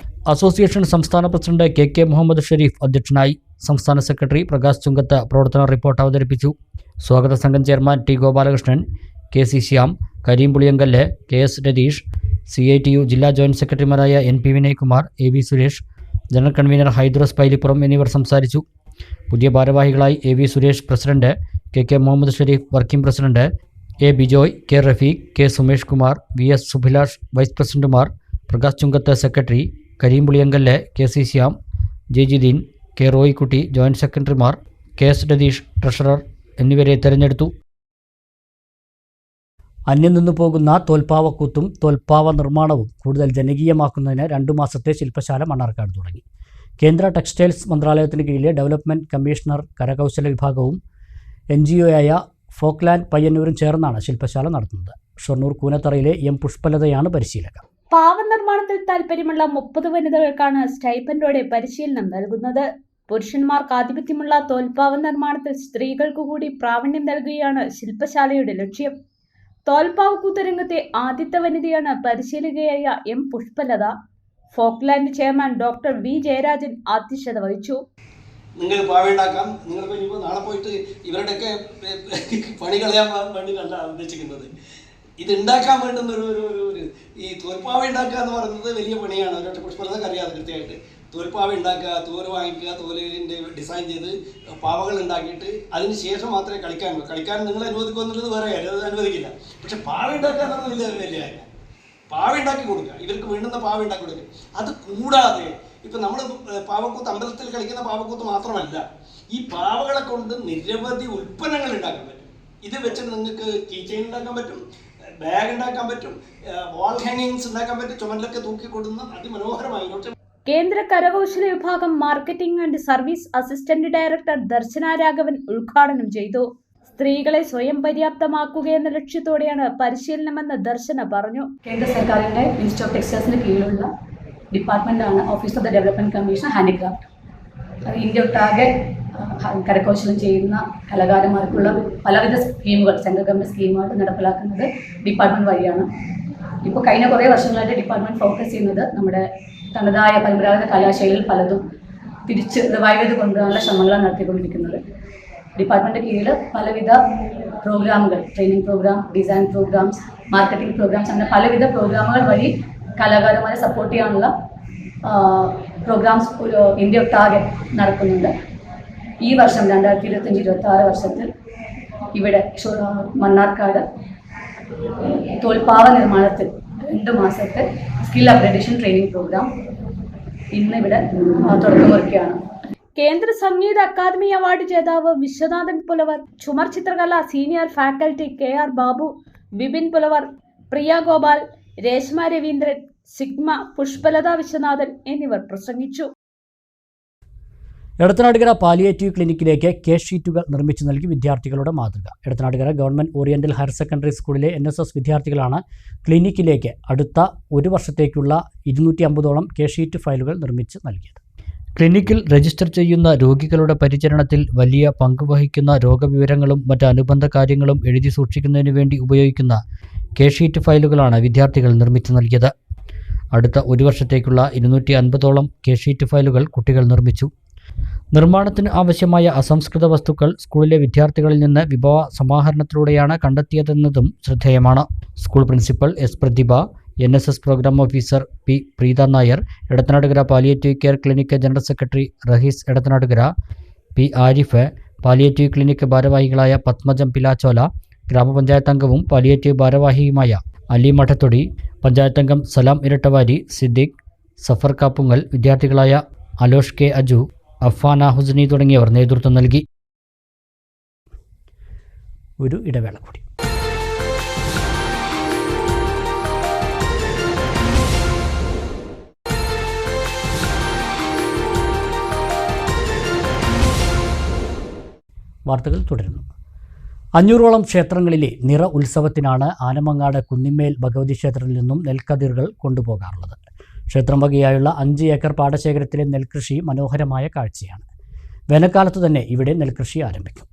അസോസിയേഷൻ സംസ്ഥാന പ്രസിഡന്റ് KK മുഹമ്മദ് ഷരീഫ് അധ്യക്ഷനായി. സംസ്ഥാന സെക്രട്ടറി പ്രകാശ് ചുങ്കത്ത് പ്രവർത്തന റിപ്പോർട്ട് അവതരിപ്പിച്ചു. സ്വാഗത സംഘം chairman T Gopalakrishnan, KC Shyam, Kareem Puliyankallu, KS Ratheesh, CITU ജില്ലാ ജോയിന്റ് സെക്രട്ടറിമാരായ NP Vinaykumar, AV Suresh, general convener Haidros Pailippuram എന്നിവർ സംസാരിച്ചു. പുതിയ ഭാരവാഹികളായി AV Suresh president, KK Mohammed Shareef working president, A Bijoy, K Rafeeq, K Sumesh Kumar, VS Subhilash vice പ്രസിഡന്റുമാർ, Prakash Chunkath secretary, Kareem Puliyankallu, KC Shyam, J Jideen, K Roykutty joint സെക്രട്ടറിമാർ, KS രതീഷ് ട്രഷറർ എന്നിവരെ തെരഞ്ഞെടുത്തു. അന്യം നിന്നു പോകുന്ന തോൽപ്പാവക്കൂത്തും തോൽപ്പാവ നിർമ്മാണവും കൂടുതൽ ജനകീയമാക്കുന്നതിന് 2 മാസത്തെ ശില്പശാല മണ്ണാർക്കാട് തുടങ്ങി. കേന്ദ്ര ടെക്സ്റ്റൈൽസ് മന്ത്രാലയത്തിന് കീഴിലെ ഡെവലപ്മെൻറ്റ് കമ്മീഷണർ കരകൗശല വിഭാഗവും NGOയായ ഫോക്ലാൻഡ് പയ്യന്നൂരും ചേർന്നാണ് ശില്പശാല നടത്തുന്നത്. ഷൊർണൂർ കൂനത്തറയിലെ M പുഷ്പലതയാണ് പരിശീലക. പാവ നിർമ്മാണത്തിൽ താൽപ്പര്യമുള്ള 30 വനിതകൾക്കാണ് സ്റ്റൈപ്പൻഡോടെ പരിശീലനം നൽകുന്നത്. പുരുഷന്മാർക്ക് ആധിപത്യമുള്ള തോൽപ്പാവ നിർമ്മാണത്തിൽ സ്ത്രീകൾക്കു കൂടി പ്രാവീണ്യം നൽകുകയാണ് ശില്പശാലയുടെ ലക്ഷ്യം. തോൽപ്പാവക്കൂത്ത് രംഗത്തെ ആദ്യത്തെ വനിതയാണ് പരിശീലകയായ M Pushpalatha. Folkland chairman doctor V Jayarajan അധ്യക്ഷത വഹിച്ചു. നിങ്ങൾ പാവയുണ്ടാക്കാം. നിങ്ങൾ ഇനിയിപ്പോൾ നാളെ പോയിട്ട് ഇവരുടെയൊക്കെ പണി കളയാൻ വേണ്ടിയിട്ടല്ല ഉദ്ദേശിക്കുന്നത്. ഇത് ഉണ്ടാക്കാൻ വേണ്ടുന്ന ഒരു ഈ തോൽപ്പാവ ഉണ്ടാക്കുക എന്ന് പറയുന്നത് വലിയ പണിയാണ്. ഒരു പുഷ്പലതക്ക് അറിയാതെ കൃത്യമായിട്ട് തോൽപ്പാവ ഉണ്ടാക്കുക, തോല് വാങ്ങിക്കുക, തോലിൻ്റെ ഡിസൈൻ ചെയ്ത് പാവകൾ ഉണ്ടാക്കിയിട്ട് അതിന് ശേഷം മാത്രമേ കളിക്കാൻ നിങ്ങൾ അനുവദിക്കുമെന്നുള്ളത് വേറെ കാര്യം, അത് അനുവദിക്കില്ല. പക്ഷെ പാവ ഉണ്ടാക്കുക എന്ന് പറഞ്ഞാൽ വലിയ കാര്യം. പാവ ഉണ്ടാക്കി കൊടുക്കുക, ഇവർക്ക് വേണ്ടുന്ന പാവ ഉണ്ടാക്കി കൊടുക്കുക. അത് കൂടാതെ ഇപ്പം നമ്മൾ പാവക്കൂത്ത് അമ്പലത്തിൽ കളിക്കുന്ന പാവക്കൂത്ത് മാത്രമല്ല, ഈ പാവകളെ കൊണ്ട് നിരവധി ഉൽപ്പന്നങ്ങൾ ഉണ്ടാക്കാൻ പറ്റും. ഇത് വെച്ചിട്ട് നിങ്ങൾക്ക് കീ ചെയിൻ ഉണ്ടാക്കാൻ പറ്റും, ബാഗ് ഉണ്ടാക്കാൻ പറ്റും, വാൾ ഹാങ്ങിങ്സ് ഉണ്ടാക്കാൻ പറ്റും, ചുമലിലൊക്കെ തൂക്കി കൊടുക്കുന്ന അതിമനോഹരമായ. കേന്ദ്ര കരകൗശല വിഭാഗം marketing and service assistant director Darshana Raghavan ഉദ്ഘാടനം ചെയ്തു. സ്ത്രീകളെ സ്വയം പര്യാപ്തമാക്കുക എന്ന ലക്ഷ്യത്തോടെയാണ് പരിശീലനമെന്ന് ദർശന പറഞ്ഞു. കേന്ദ്ര സർക്കാരിൻ്റെ മിനിസ്റ്റർ ഓഫ് ടെക്സ്റ്റൈൽസിന് കീഴിലുള്ള ഡിപ്പാർട്ട്മെൻറ്റാണ് office of the development commission handicraft. India ഒട്ടാകെ കരകൗശലം ചെയ്യുന്ന കലാകാരന്മാർക്കുള്ള പലവിധ സ്കീമുകൾ, സെൻട്രൽ ഗവൺമെൻറ് സ്കീമുകൾ നടപ്പിലാക്കുന്നത് ഡിപ്പാർട്ട്മെൻറ്റ് വഴിയാണ്. ഇപ്പോൾ കഴിഞ്ഞ കുറേ വർഷങ്ങളായിട്ട് ഡിപ്പാർട്ട്മെൻറ്റ് ഫോക്കസ് ചെയ്യുന്നത് നമ്മുടെ തനതായ പരമ്പരാഗത കലാശൈലികൾ പലതും തിരിച്ച് റിവൈവ് ചെയ്ത് കൊണ്ടുവരാനുള്ള ശ്രമങ്ങളാണ് നടത്തിക്കൊണ്ടിരിക്കുന്നത്. ഡിപ്പാർട്ട്മെൻറ്റ് കീഴിൽ പലവിധ പ്രോഗ്രാമുകൾ, training programme, design programmes, marketing programmes, അങ്ങനെ പലവിധ പ്രോഗ്രാമുകൾ വഴി കലാകാരന്മാരെ സപ്പോർട്ട് ചെയ്യാനുള്ള പ്രോഗ്രാംസ് ഒരു ഇന്ത്യ ഒട്ടാകെ നടക്കുന്നുണ്ട്. ഈ വർഷം 2025-26 വർഷത്തിൽ ഇവിടെ മണ്ണാർക്കാട് തോൽപ്പാവ നിർമ്മാണത്തിൽ 2 മാസത്തെ സ്കിൽ അപ്ഗ്രഡേഷൻ ട്രെയിനിങ് പ്രോഗ്രാം ഇന്നിവിടെ തുടക്കം കുറിക്കുകയാണ്. കേന്ദ്ര സംഗീത അക്കാദമി അവാർഡ് ജേതാവ് വിശ്വനാഥൻ പുലവർ, ചുമർ ചിത്രകല senior faculty KR Babu, Vipin Pulavar, Priya Gopal, Reshma Raveendran, Sigma, Pushpalatha Viswanathan എന്നിവർ പ്രസംഗിച്ചു. എടത്തനാട്ടുകര പാലിയേറ്റീവ് ക്ലിനിക്കിലേക്ക് കേസ് ഷീറ്റുകൾ നിർമ്മിച്ചു നൽകി വിദ്യാർത്ഥികളുടെ മാതൃക. Edathanattukara government oriental higher secondary സ്കൂളിലെ NSS വിദ്യാർത്ഥികളാണ് ക്ലിനിക്കിലേക്ക് അടുത്ത 1 വർഷത്തേക്കുള്ള 250ഓളം കേസ് ഷീറ്റ് ഫയലുകൾ നിർമ്മിച്ച് നൽകിയത്. ക്ലിനിക്കിൽ രജിസ്റ്റർ ചെയ്യുന്ന രോഗികളുടെ പരിചരണത്തിൽ വലിയ പങ്ക് വഹിക്കുന്ന രോഗവിവരങ്ങളും മറ്റ് അനുബന്ധ കാര്യങ്ങളും എഴുതി സൂക്ഷിക്കുന്നതിന് വേണ്ടി ഉപയോഗിക്കുന്ന കേസ് ഷീറ്റ് ഫയലുകളാണ് വിദ്യാർത്ഥികൾ നിർമ്മിച്ചു നൽകിയത്. അടുത്ത 1 വർഷത്തേക്കുള്ള 250ഓളം കേസ് ഷീറ്റ് ഫയലുകൾ കുട്ടികൾ നിർമ്മിച്ചു. നിർമ്മാണത്തിന് ആവശ്യമായ അസംസ്കൃത വസ്തുക്കൾ സ്കൂളിലെ വിദ്യാർത്ഥികളിൽ നിന്ന് വിഭവ സമാഹരണത്തിലൂടെയാണ് കണ്ടെത്തിയതെന്നതും ശ്രദ്ധേയമാണ്. School principal S Prathibha, NSS programme officer P Preetha Nair, Edathanattukara palliative care clinic general secretary Rahees Edathanattukara, P Arif, palliative clinic ഭാരവാഹികളായ പത്മജം പിലാച്ചോല, ഗ്രാമപഞ്ചായത്ത് അംഗവും പാലിയേറ്റീവ് ഭാരവാഹിയുമായ അലി മഠത്തൊടി, പഞ്ചായത്ത് അംഗം സലാം ഇരട്ടവാരി, സിദ്ദിഖ്, സഫർ കാപ്പുങ്ങൽ, വിദ്യാർത്ഥികളായ അലോഷ് K അജു, അഫാന ഹുസ്നി തുടങ്ങിയവർ നേതൃത്വം നൽകി. ഒരു ഇടവേള കൂടി. വാർത്തകൾ തുടരുന്നു. 500ഓളം ക്ഷേത്രങ്ങളിലെ നിറ ഉത്സവത്തിനാണ് ആനമങ്ങാട് കുന്നിന്മേൽ ഭഗവതി ക്ഷേത്രത്തിൽ നിന്നും നെൽക്കതിറുകൾ കൊണ്ടുപോകാറുള്ളത്. ക്ഷേത്രം വകയായുള്ള 5 ഏക്കർ പാടശേഖരത്തിലെ നെൽകൃഷി മനോഹരമായ കാഴ്ചയാണ്. വേനൽക്കാലത്ത് തന്നെ ഇവിടെ നെൽകൃഷി ആരംഭിക്കും.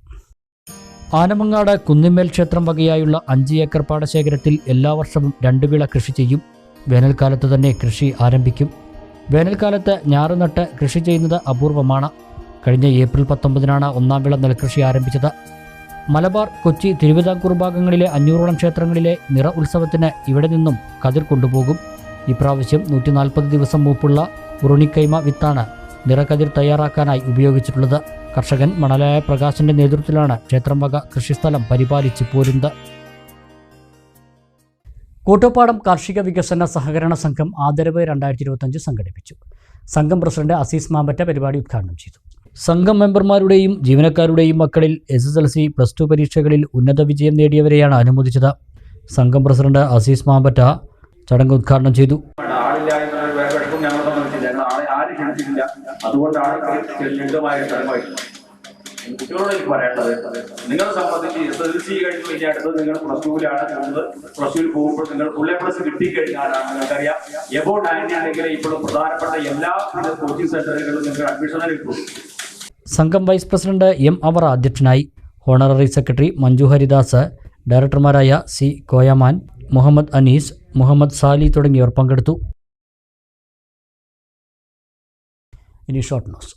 ആനമങ്ങാട് കുന്നിന്മേൽ ക്ഷേത്രം വകയായുള്ള 5 ഏക്കർ പാടശേഖരത്തിൽ എല്ലാ വർഷവും 2 വിള കൃഷി ചെയ്യും. വേനൽക്കാലത്ത് തന്നെ കൃഷി ആരംഭിക്കും. വേനൽക്കാലത്ത് ഞാറുനട്ട് കൃഷി ചെയ്യുന്നത് അപൂർവമാണ്. കഴിഞ്ഞ ഏപ്രിൽ 19-നാണ് 1-ാം വിള നെൽകൃഷി ആരംഭിച്ചത്. മലബാർ, കൊച്ചി, തിരുവിതാംകൂർ ഭാഗങ്ങളിലെ 500ഓളം ക്ഷേത്രങ്ങളിലെ നിറ ഉത്സവത്തിന് ഇവിടെ നിന്നും കതിർ കൊണ്ടുപോകും. ഇപ്രാവശ്യം 140 ദിവസം മൂപ്പുള്ള ഉറുണിക്കൈമ വിത്താണ് നിറക്കതിർ തയ്യാറാക്കാനായി ഉപയോഗിച്ചിട്ടുള്ളത്. കർഷകൻ മണലായ പ്രകാശിന്റെ നേതൃത്വത്തിലാണ് ക്ഷേത്രം വക കൃഷിസ്ഥലം പരിപാലിച്ച് പോരുന്നത്. കോട്ടപ്പാടം കാർഷിക വികസന സഹകരണ സംഘം ആദരവ് 2025 സംഘടിപ്പിച്ചു. സംഘം പ്രസിഡന്റ് അസീസ് മാമ്പറ്റ പരിപാടി ഉദ്ഘാടനം ചെയ്തു. സംഘം മെമ്പർമാരുടെയും ജീവനക്കാരുടെയും മക്കളിൽ SSLC, +2 പരീക്ഷകളിൽ ഉന്നത വിജയം നേടിയവരെയാണ് അനുമോദിച്ചത്. സംഘം പ്രസിഡന്റ് അസീസ് മാമ്പറ്റ ചടങ്ങ് ഉദ്ഘാടനം ചെയ്തു. കുട്ടികളോട് എനിക്ക് പറയാനുള്ളത്, നിങ്ങളെ സംബന്ധിച്ച് SSLC കഴിഞ്ഞു കഴിഞ്ഞാൽ അടുത്തത് നിങ്ങൾ +2-ലാണ് പോകുന്നത്. +2-ൽ പോകുമ്പോൾ നിങ്ങൾ ഫുൾ A+ കിട്ടിക്കഴിഞ്ഞാലാണ് നിങ്ങൾക്കറിയാം എബോ 90 ആണെങ്കിൽ ഇപ്പോഴും പ്രധാനപ്പെട്ട എല്ലാ കോച്ചിങ് സെന്ററുകളിലും നിങ്ങൾക്ക് അഡ്മിഷൻ കിട്ടും. സംഘം വൈസ് പ്രസിഡന്റ് M. അവർ അധ്യക്ഷനായി. ഓണററി സെക്രട്ടറി മഞ്ജു ഹരിദാസ്, ഡയറക്ടർമാരായ C. കോയമാൻ, മുഹമ്മദ് അനീസ്, മുഹമ്മദ് സാലി തുടങ്ങിയവർ പങ്കെടുത്തു. ഇനി short news.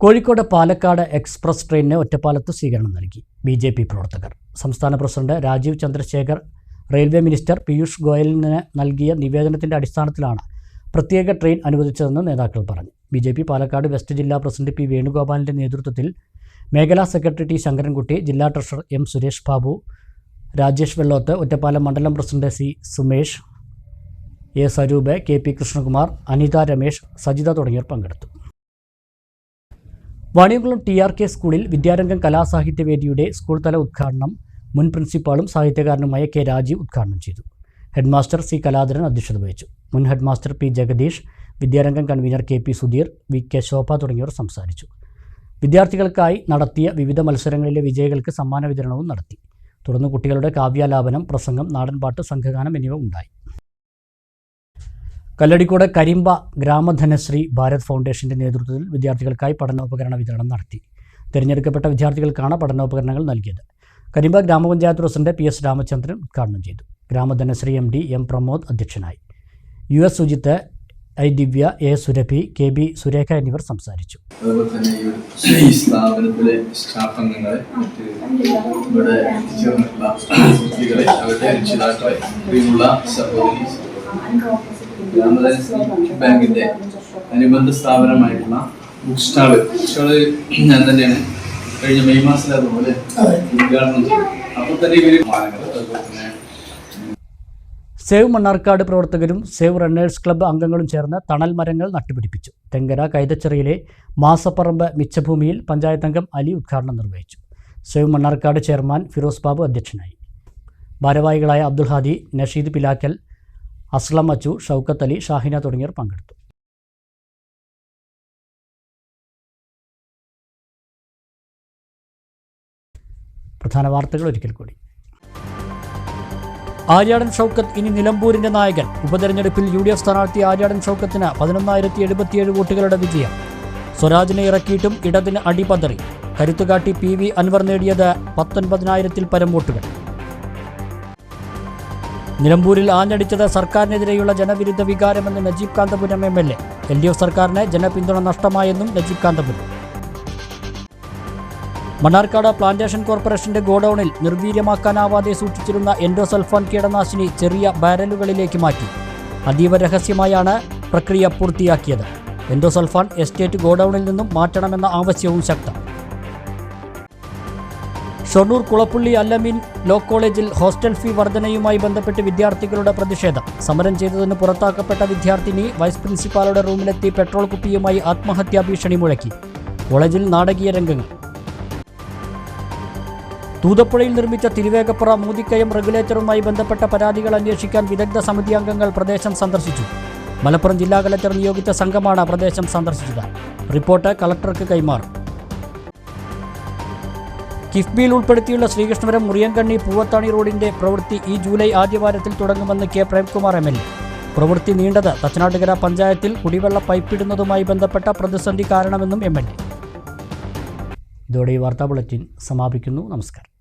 Kozhikode Palakkad express ട്രെയിനിന് ഒറ്റപ്പാലത്ത് സ്വീകരണം നൽകി BJP പ്രവർത്തകർ. സംസ്ഥാന president Rajeev Chandrasekhar railway minister Piyush ഗോയലിന് നൽകിയ നിവേദനത്തിന്റെ അടിസ്ഥാനത്തിലാണ് പ്രത്യേക ട്രെയിൻ അനുവദിച്ചതെന്ന് നേതാക്കൾ പറഞ്ഞു. BJP പാലക്കാട് വെസ്റ്റ് ജില്ലാ പ്രസിഡന്റ് P. വേണുഗോപാലിന്റെ നേതൃത്വത്തിൽ മേഖലാ സെക്രട്ടറി T. ശങ്കരൻകുട്ടി, ജില്ലാ ട്രഷറർ M. സുരേഷ് ബാബു, രാജേഷ് വെള്ളോത്ത്, ഒറ്റപ്പാലം മണ്ഡലം president C. Sumesh, A. Swarup, KP Krishnakumar, Anitha Ramesh, Sajitha തുടങ്ങിയവർ പങ്കെടുത്തു. വാണിയംകുളം TRK സ്കൂളിൽ വിദ്യാരംഗം കലാസാഹിത്യവേദിയുടെ സ്കൂൾ തല ഉദ്ഘാടനം മുൻ പ്രിൻസിപ്പാളും സാഹിത്യകാരനുമായ K. രാജീവ് ഉദ്ഘാടനം ചെയ്തു. Headmaster C. കലാധരൻ അധ്യക്ഷത വഹിച്ചു. മുൻ headmaster P. Jagadeesh, Vidyarangam convener KP Sudheer, VK Shobha തുടങ്ങിയവർ സംസാരിച്ചു. വിദ്യാർത്ഥികൾക്കായി നടത്തിയ വിവിധ മത്സരങ്ങളിലെ വിജയികൾക്ക് സമ്മാന വിതരണവും നടത്തി. തുടർന്ന് കുട്ടികളുടെ കാവ്യാലാപനം, പ്രസംഗം, നാടൻപാട്ട്, സംഘഗാനം എന്നിവ ഉണ്ടായി. കല്ലടിക്കോട് കരിമ്പ ഗ്രാമധനശ്രീ ഭാരത് ഫൗണ്ടേഷന്റെ നേതൃത്വത്തിൽ വിദ്യാർത്ഥികൾക്കായി പഠനോപകരണ വിതരണം നടത്തി. തിരഞ്ഞെടുക്കപ്പെട്ട വിദ്യാർത്ഥികൾക്കാണ് പഠനോപകരണങ്ങൾ നൽകിയത്. കരിമ്പ ഗ്രാമപഞ്ചായത്ത് പ്രസിഡന്റ് PS രാമചന്ദ്രൻ ഉദ്ഘാടനം ചെയ്തു. ഗ്രാമധനശ്രീ MD M. പ്രമോദ് അധ്യക്ഷനായി. US Sujith, I. Divya, A. Surabhi, KB Surekha എന്നിവർ സംസാരിച്ചു. അതുപോലെ തന്നെ ഈ സ്ഥാപനത്തിലെ സ്റ്റാഫ് അംഗങ്ങളെ, ഇവിടെ എത്തിച്ചേർന്നിട്ടുള്ള സുഹൃത്തുക്കളെ, അവരുടെ രക്ഷിതാക്കളെ, പ്രിയമുള്ള സഹോദരി, ഗ്രാമധനശ്രീ ബാങ്കിന്റെ അനുബന്ധ സ്ഥാപനമായിട്ടുള്ള ബുക്ക് സ്റ്റാള് ഞാൻ തന്നെയാണ് കഴിഞ്ഞ മെയ് മാസത്തിൽ അതുപോലെ ഉദ്ഘാടനം ചെയ്തു. അപ്പോൾ തന്നെ ഇവർ അതുപോലെ തന്നെ സേവ് മണ്ണാർക്കാട് പ്രവർത്തകരും സേവ് റണ്ണേഴ്സ് ക്ലബ്ബ് അംഗങ്ങളും ചേർന്ന് തണൽ മരങ്ങൾ നട്ടുപിടിപ്പിച്ചു. തെങ്കര കൈതച്ചെറിയിലെ മാസപ്പറമ്പ് മിച്ചഭൂമിയിൽ പഞ്ചായത്ത് അംഗം അലി ഉദ്ഘാടനം നിർവഹിച്ചു. സേവ് മണ്ണാർക്കാട് ചെയർമാൻ ഫിറോസ് ബാബു അധ്യക്ഷനായി. ഭാരവാഹികളായ അബ്ദുൽ ഹാദി, നഷീദ് പിലാക്കൽ, അസ്ലം അച്ചു, ഷൗക്കത്ത് അലി, ഷാഹിന തുടങ്ങിയവർ പങ്കെടുത്തു. പ്രധാന വാർത്തകൾ ഒരിക്കൽ കൂടി. ആര്യാടൻ ഷൗക്കത്ത് ഇനി നിലമ്പൂരിന്റെ നായകൻ. ഉപതെരഞ്ഞെടുപ്പിൽ UDF സ്ഥാനാർത്ഥി ആര്യാടൻ ഷൗക്കത്തിന് 11,077 വോട്ടുകളുടെ വിജയം. സ്വരാജിനെ ഇറക്കിയിട്ടും ഇടതിന് അടിപതറി. കരുത്തുകാട്ടി PV അൻവർ നേടിയത് 19,000-ൽ പരം വോട്ടുകൾ. നിലമ്പൂരിൽ ആഞ്ഞടിച്ചത് സർക്കാരിനെതിരെയുള്ള ജനവിരുദ്ധ വികാരമെന്ന് നജീബ് കാന്തപുരം MLA. LDF സർക്കാരിന് ജനപിന്തുണ നഷ്ടമായെന്നും നജീബ് കാന്തപുരം. മണ്ണാർക്കാട് പ്ലാന്റേഷൻ കോർപ്പറേഷന്റെ ഗോഡൌണിൽ നിർവീര്യമാക്കാനാവാതെ സൂക്ഷിച്ചിരുന്ന എൻഡോസൾഫാൻ കീടനാശിനി ചെറിയ ബാരലുകളിലേക്ക് മാറ്റി. അതീവ രഹസ്യമായാണ് പ്രക്രിയ പൂർത്തിയാക്കിയത്. എൻഡോസൾഫാൻ എസ്റ്റേറ്റ് ഗോഡൌണിൽ നിന്നും മാറ്റണമെന്ന ആവശ്യവും ശക്തം. ഷൊർണൂർ കുളപ്പുള്ളി അല്ലമീൻ ലോ കോളേജിൽ ഹോസ്റ്റൽ ഫീ വർധനയുമായി ബന്ധപ്പെട്ട് വിദ്യാർത്ഥികളുടെ പ്രതിഷേധം. സമരം ചെയ്തതിന് പുറത്താക്കപ്പെട്ട വിദ്യാർത്ഥിനി വൈസ് പ്രിൻസിപ്പാളുടെ റൂമിലെത്തി പെട്രോൾ കുപ്പിയുമായി ആത്മഹത്യാ ഭീഷണി മുഴക്കി. കോളേജിൽ നാടകീയ രംഗങ്ങൾ. തൂതപ്പുഴയിൽ നിർമ്മിച്ച തിരുവേഗപ്പുറ മൂതിക്കയം റെഗുലേറ്ററുമായി ബന്ധപ്പെട്ട പരാതികൾ അന്വേഷിക്കാൻ വിദഗ്ധ സമിതി അംഗങ്ങൾ പ്രദേശം സന്ദർശിച്ചു. മലപ്പുറം ജില്ലാ കളക്ടർ നിയോഗിച്ച സംഘമാണ് പ്രദേശം സന്ദർശിച്ചത്. റിപ്പോർട്ട് കളക്ടർക്ക് കൈമാറും. കിഫ്ബിയിൽ ഉൾപ്പെടുത്തിയുള്ള ശ്രീകൃഷ്ണപുരം മുറിയങ്കണ്ണി പൂവത്താണി റോഡിന്റെ പ്രവൃത്തി ഈ ജൂലൈ ആദ്യവാരത്തിൽ തുടങ്ങുമെന്ന് കെ പ്രേംകുമാർ MLA. പ്രവൃത്തി നീണ്ടത് തച്ചനാട്ടുകര പഞ്ചായത്തിൽ കുടിവെള്ള പൈപ്പിടുന്നതുമായി ബന്ധപ്പെട്ട പ്രതിസന്ധി കാരണമെന്നും MLA. ഇതോടെ ഈ വാർത്താ ബുള്ളറ്റിൻ സമാപിക്കുന്നു. നമസ്കാരം.